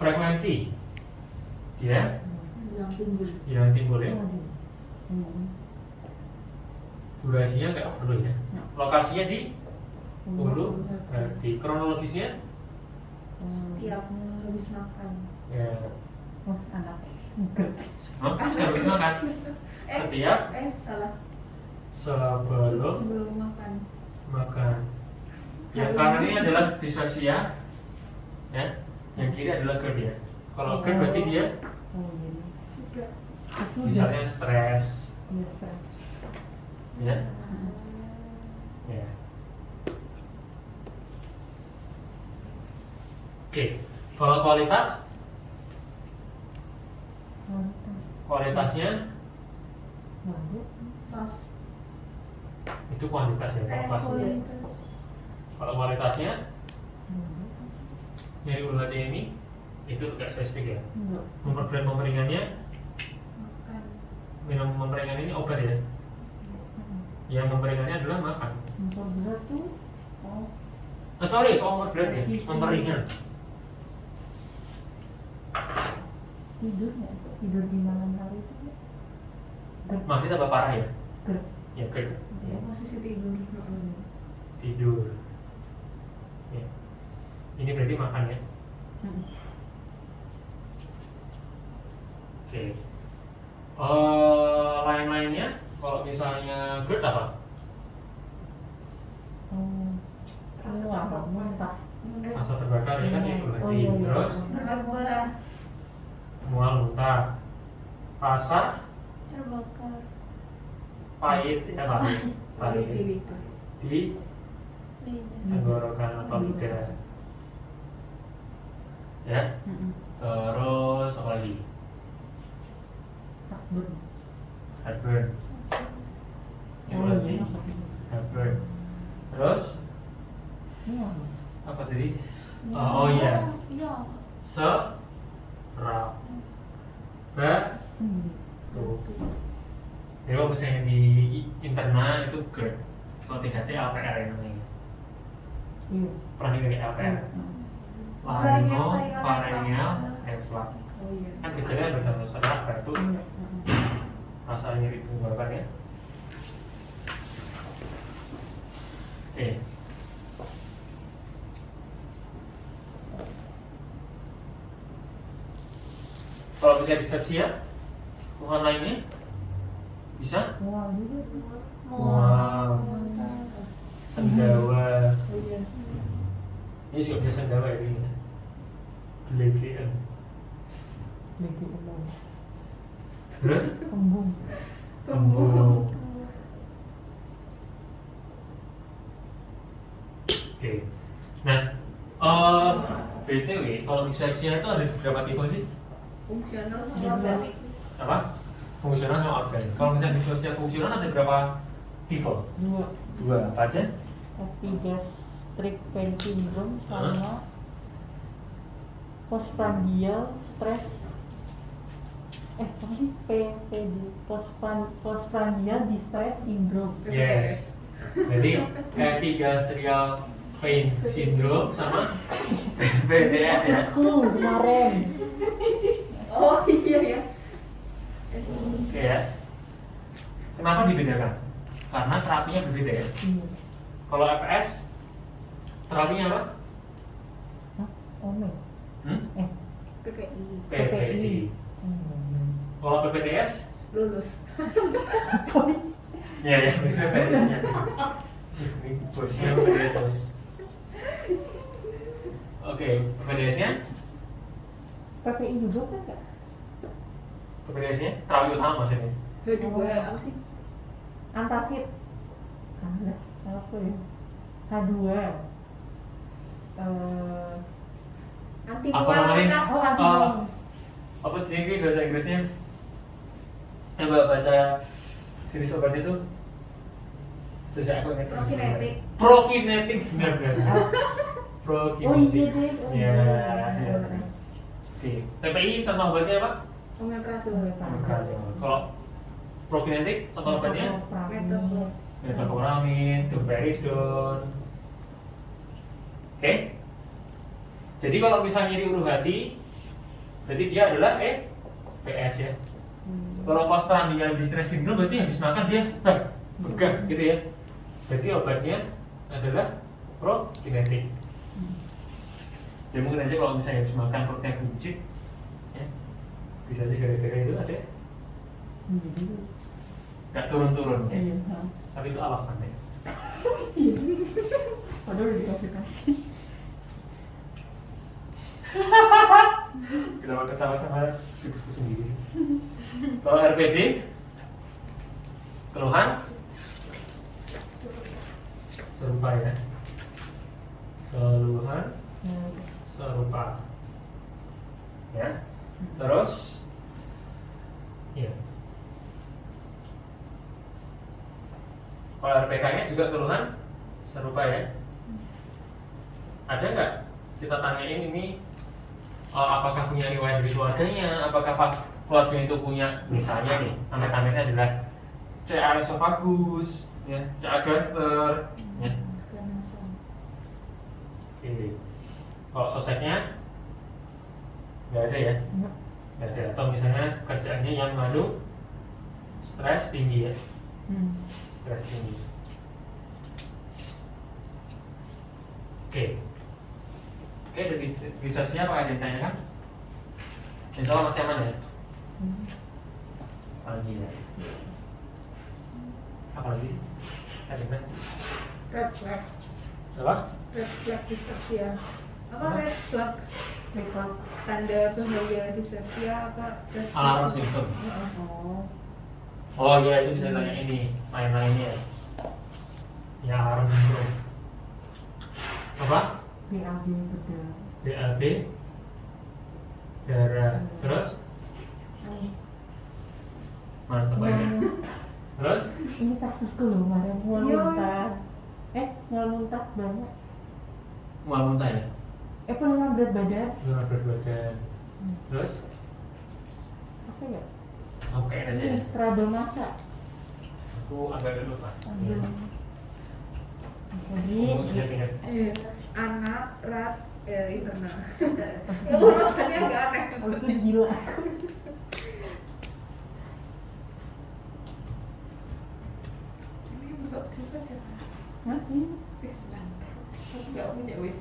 Frekuensi dia Yang timbul. yang timbul, ya. Waduh. Durasinya kayak apa dulu, ya. Ya. Lokasinya di ulu Ulu hati. Kronologisnya Setiap habis makan. ya. Oh anak. GERD. Sekarang habis makan. Setiap Salah. sebelum Sebelum makan. makan. Yang kanan ini adalah dispepsia, ya. Yang kiri adalah GERD, ya. Kalau GERD berarti dia Oh ini. Sudah. Sudah. misalnya stres, Iya, stres. ya. Ya. Oke. Kalau kualitasnya Lalu. Pas. itu kuantitas, ya. Kalau pas. Kalau kualitasnya nyeri ulu hati ini itu nggak spesifik, ya. Enggak. Memperberat memperingannya, Makan. minum memperingan ini obat, ya. Yang memperingannya adalah makan. Memperberat tuh. Oh. Sorry, kok memperberat, ya? Memperingan. Tidur ya, tidur di malam hari itu ya. GERD. Makin tambah parah, ya. GERD. Ya, GERD. Ya, posisi tidur. Tidur. Ya. Ini berarti makan, ya. Mm. Oke. Lain-lainnya, kalau misalnya GERD apa? Oh. Rasa Mual, terbakar. muntah. Rasa terbakar, ya kan, itu Oh, berarti. iya, iya. Terus Terbakar. mual, muntah, rasa Terbakar. pahit, ya pahit, pahit Pilih. di Lidah. tenggorokan atau lidah, ya. Mm-mm. Terus apa lagi? Heartburn. Heartburn. Ini Oh berarti iya. heartburn. Terus Mual. apa tadi? Oh iya, Iya. serap. Hmm. Tuh. Jadi kalau misalnya di interna itu GERD, kalau THT LPR ya namanya. Iya. Pernah dengar LPR? Mm. Laringo, Pharyngeal pharyngeal, reflux. reflux. Oh iya. Kan gejalanya bersama serak, batuk, Iya. rasa nyeri tenggorokan, ya. Oke. Kalau bisa dispepsia, keluhan lainnya bisa Mual juga tuh. mual, sendawa. Oh iya. Ini juga bisa sendawa, ya, ini. Gelegean. Lagi umum. Terus Kembung. kembung. Oke. Nah, BTW kalau dispepsia itu ada beberapa tipe sih? Fungsional Iya. sama organik. Apa? Fungsional sama organik. Kalau misalnya dispepsia fungsional ada berapa tipe? Dua. Apa aja? Epigastric pain syndrome sama postprandial stress. Apa sih? PPD. Postprandial distress syndrome. Yes. Jadi epigastrial pain syndrome sama BDS, ya. Kemarin. Oh iya ya. Oke, ya. Kenapa dibedakan? Karena terapinya berbeda, ya. Iya. Kalau FS terapinya apa? Hah? Ome. PPI. PPI. Kalau PPDS? Lulus. Ya, ya, PPDS-nya. Ini bosnya PPDS, bos. Oke, PPDS-nya? PPI juga kan kak? PPDS-nya terapi utama maksudnya. Kedua apa sih? Antacid. Ada apa ya? H2. Anti Apa namanya? kah? Oh, antimual. Apa sih ini bahasa Inggrisnya? bahasa jenis obat itu sejak aku ingat Prokinetik. prokinetik benar-benar prokinetik. Oh iya deh. Oh, Ya, iya. ya. Oke, TPI contoh obatnya apa? Omeprazol. Omeprazol. Kalau prokinetik contoh obatnya Metopramid. metoclopramid, domperidone. Oke. Jadi kalau misalnya nyeri ulu hati, jadi dia adalah PS ya. Kalau postprandial distress syndrome berarti habis makan dia begah gitu ya. Berarti obatnya adalah prokinetik. Jadi mungkin aja kalau misalnya habis makan perutnya buncit, ya, bisa aja gara-gara itu ada Jadi, nggak turun-turun ya. iya. Tapi itu alasannya. Padahal udah dikasih kasih. Kenapa ketawa-tawa jokesku sendiri? Kalau RPD, keluhan serupa ya. Keluhan serupa. Ya. Terus, ya. Kalau RPK-nya juga keluhan serupa ya. Ada nggak kita tanyain ini apakah punya riwayat dari keluarganya, apakah pas keluarga itu punya misalnya nih amit-amitnya adalah CA esophagus, ya, CA gaster, ya. Oke. Kalau soseknya nggak ada ya, nggak ada. Atau misalnya kerjaannya yang mengandung stres tinggi ya, stres tinggi. Oke. Oke, dari disrupsinya apa ada yang ditanyakan? Insya Allah masih aman ya? Pagi ya. Apa lagi sih? Ada yang Red flag. apa? Red flag distrepsia. Apa red flags? Rekor. Tanda bahaya distrepsia apa? Red flag? Alarm simptom. Oh. Oh iya, itu bisa tanya ini lain-lainnya. Ya, alarm simptom. Apa? BAB betul. BAB darah. Terus? Mantap aja. Terus? Ini kasusku loh, kemarin mual Iya. muntah. Mual muntah banyak. Mual muntah ya? Penurunan berat badan. Berat badan. Terus? Apa ya? Oke aja. Ini trouble masa. Aku agak lupa. Trouble. Jadi, Oh, ingat-ingat. Anak rat internal. Urusannya agak aneh. aku tuh gila. Ini mbak kenapa siapa? Hah? Ini? Aku nggak punya weh.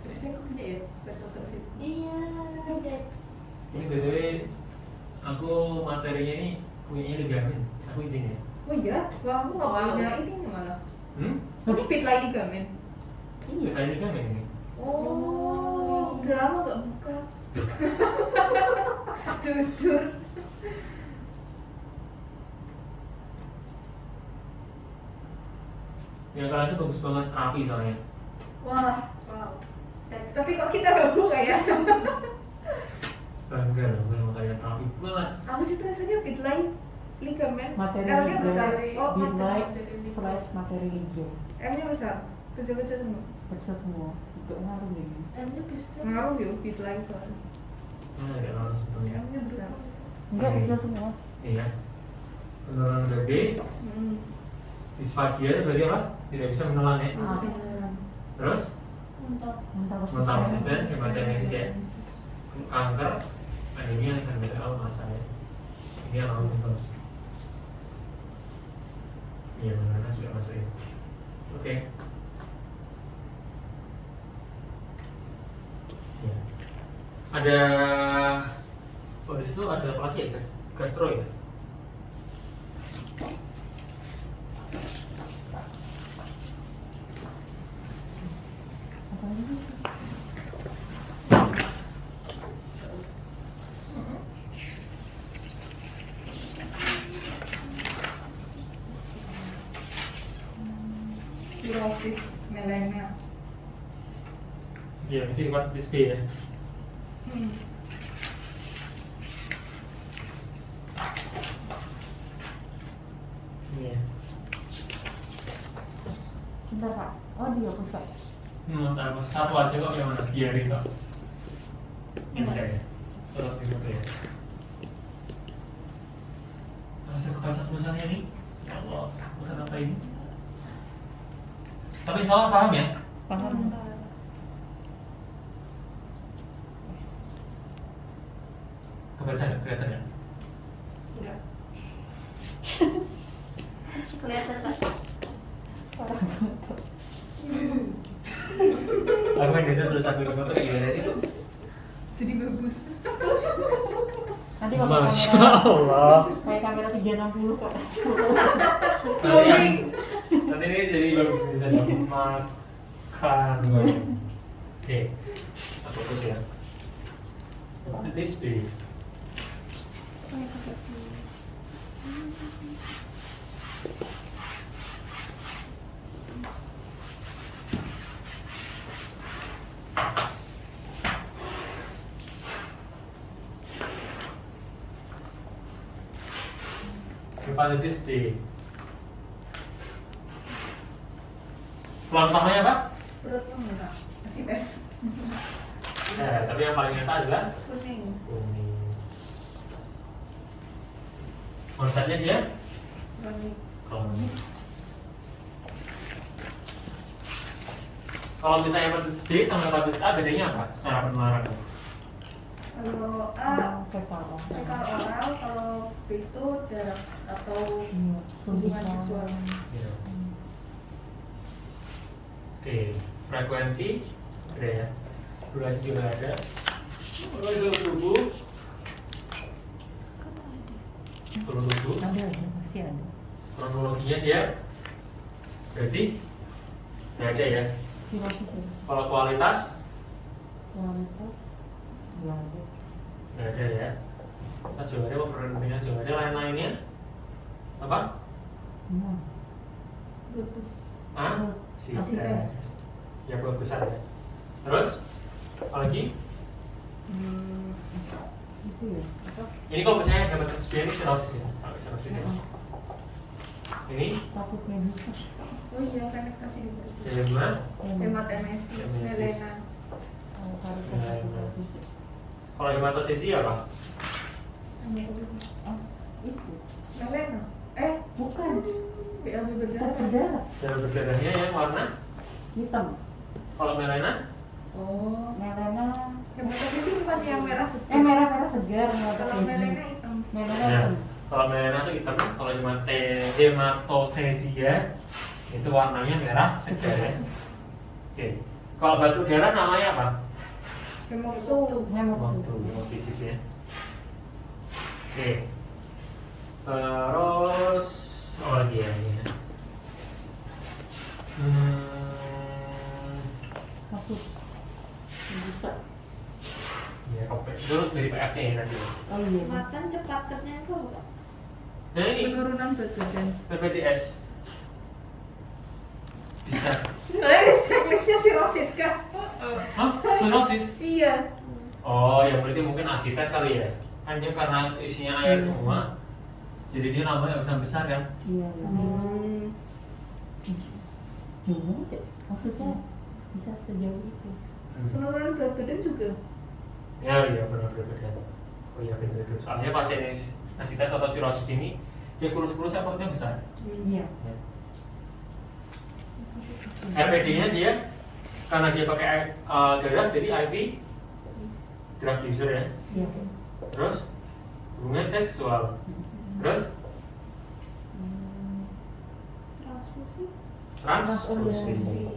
Terusnya aku punya ya. Betul betul. Iya, that's Ini btw aku materinya ini punyanya ligamen. Aku izin ya. Oh iya, wah aku nggak punya ininya malah. Ini pit lagi ligamen. Ini kayak ligamen ini. Oh, udah lama nggak buka. Jujur. Ya kalian itu bagus banget terapi soalnya. Wah, wow. Tapi kok kita nggak buka ya? Bangga loh kalau kalian terapi banget. Apa sih tulisannya pit lagi ligamen? Materi L-nya besar. ligamen. Oh, Midnight materi / materi hijau. M-nya besar. Kecil-kecil semua. Kecil semua. Itu ngaruh deh. M-nya besar. Ngaruh ya pit lagi soalnya. Mana ada orang sebetulnya? M-nya besar. Enggak, kecil semua. Iya. Penurunan BB, disfagia berarti apa? Tidak bisa menelan ya. Terus Untuk mental resisten, hematemesis ya. Kanker, anemia, terbentuk masa ya. Ini alarm symptoms. Iya benar juga masuk ya. Oke. Ya. Ada di situ ada apa lagi ya guys? Gastro ya. Apa lagi? Cirrhosis melanoma. Iya, itu hepatitis B ya. Bentar kak, oh dia pusat. Apa? Satu aja kok yang mana? Biarin kok. Ini bisa ya? Kalau gitu ya. Masuk ke pasal tulisannya nih. Ya Allah, tulisan apa ini? Tapi soal paham ya? Paham? Kebaca nggak? Kelihatan ya? Enggak. Kelihatan tak? Aku main data terus aku foto kayak gimana nih? Jadi bagus. Nanti kalau Masya kamera, Allah. kayak kamera 360 kak. Nanti ini jadi bagus bisa makan. Oke, aku fokus ya. Hepatitis B. Hepatitis B. Pelan utamanya apa? Perutnya enggak. Masih tes. Ya, tapi yang paling nyata adalah Kuning. kuning. Konsepnya dia Kronik. kronik. Kalau misalnya hepatitis B sama hepatitis A bedanya apa? Secara penularan. Kalau A fekal oral, kalau B itu darah atau hubungan seksual. Gitu. Oke, frekuensi ada ya. Durasi juga ada. Kalau itu tubuh, seluruh tubuh. Ada, pasti ada. Kronologinya dia berarti nggak ada ya. Silakan sih. Kalau kualitas Kualitas, nggak ada. nggak ada ya. Kita juga ada, perbandingan juga ada. Lain-lainnya apa? Nah, Lupus. Ah, Asites. Ya belum besar ya. Terus apalagi? itu ya. Apa? Ini kalau misalnya hepatitis B ini sirosis ya. Kalau sirosis ya. Ini Takutnya bisa. Oh iya, penetrasi di perut. kelima. Hematemesis, melena. Kalau harus Nah, ada nah. Kalau hematosisi apa? Oh, itu. Melena. Bukan. BAB berdarah. Berdarah. Darah berdarahnya yang warna. Hitam. Kalau melena, Oh. Melena. Hematemesis bukan yang merah Merah-merah segar. Kalau melena hitam. Melena ya. hitam. Kalau melena itu hitam. Kalau hematosesia itu warnanya merah segar ya. Oke. Kalau batu darah namanya apa? Hemoktu. Waktu hemofisis ya. Oke. Terus apa lagi ya ini? Masuk. Bisa. Ya, oke. Dulu dari PFT ya nanti. Oh iya. Makan cepat katanya itu apa? Nah ini Penurunan berat badan. PPDS. Bisa. Ini checklistnya sirosis kan? Hah? Sirosis? Iya. Oh, ya berarti mungkin asites kali ya. Kan dia karena isinya air semua. Jadi dia nambah nggak besar kan? Iya. Jauh deh. Maksudnya bisa sejauh itu. Penurunan berat badan juga. Ya, iya benar benar. Oh iya benar benar. Soalnya pasien yang asites atau sirosis ini dia kurus-kurus perutnya besar. Iya. Ya. RPD-nya dia karena dia pakai darah jadi IV drug user ya. Iya. Terus hubungan seksual. Terus transfusi.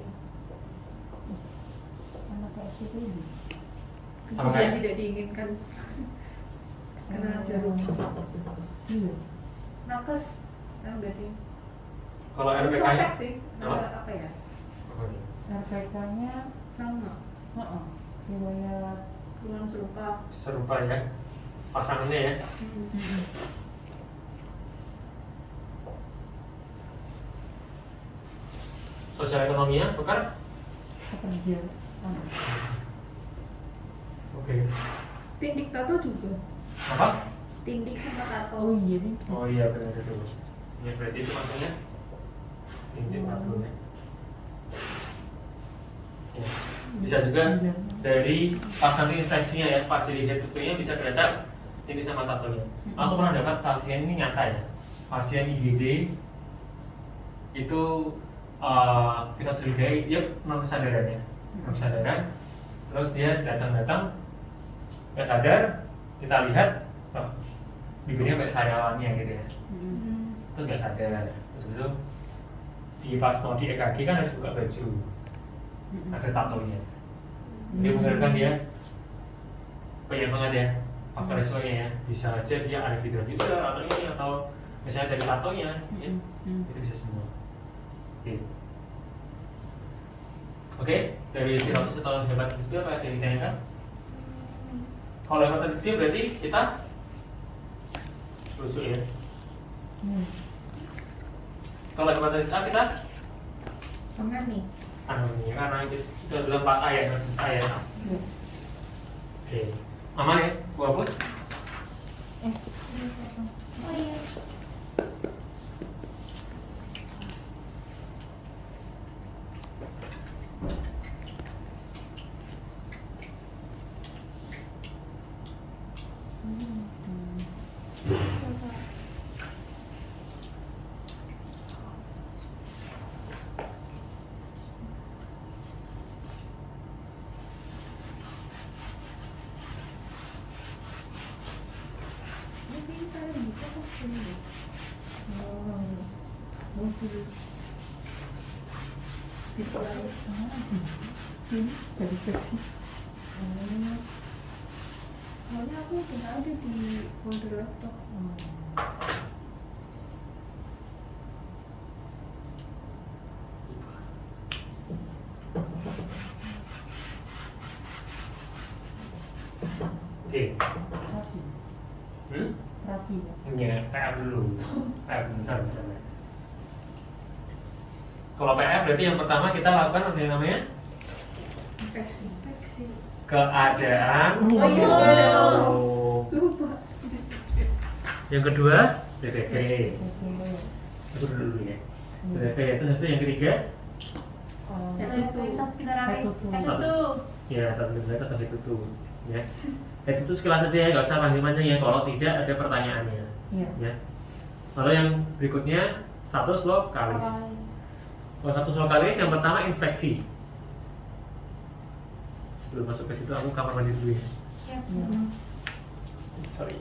Sama kayak situ ini. Sama Kejadian kayak- tidak diinginkan karena jarum. Iya. Nakes kan berarti. Kalau Sosek RPK-nya sih. Apa? Apa ya? RPK-nya Sama. riwayat Keluhan serupa. serupa ya pasangannya ya. Sosial ekonominya tukar. pekerja. Oke. Tindik tato juga. Apa? Tindik sama tato. Oh iya nih. Oh iya benar itu. Ya berarti itu maksudnya ini satunya. Bisa juga dari pas nanti inspeksinya ya, pas dilihat buktinya bisa kelihatan ini sama tatonya. Aku pernah dapat pasien ini nyata ya, pasien IGD itu kita curigai dia non kesadaran ya, non kesadaran. Terus dia datang nggak sadar, kita lihat bibirnya kayak sariawannya gitu ya, terus nggak sadar. Terus itu di pas mau di EKG kan harus buka baju, ada tatonya. Dia mengatakan dia banyak banget ya faktor resikonya ya, bisa aja dia ada video user atau ini atau misalnya dari tatonya ya, itu bisa semua. Oke, dari cirrhosis atau hepatitis B apa yang ditanyakan? Kalau hepatitis B berarti kita rusuk ya. Kalau hepatitis A kita Aman nih. anemia karena itu adalah 4 A ya, hepatitis A ya. Oke, aman ya, gua hapus. Oh iya. Soalnya aku tidak ada di folder laptop. Oke. Rapi ya. Ya, PF dulu. PF besar misalnya. Kalau PF berarti yang pertama kita lakukan apa yang namanya? Inspeksi. Keadaan. Oh iya. Oh. Yang kedua, DTP. Itu dulu ya. DTP itu satu, yang ketiga ya satu belas atau itu ya. Itu sekelas saja ya, nggak usah panjang-panjang ya. Kalau tidak ada pertanyaannya. Iya. Ya. Lalu yang berikutnya status lokalis. Kalau status lokalis yang pertama inspeksi. Sebelum masuk ke situ aku kamar mandi dulu ya. Sorry.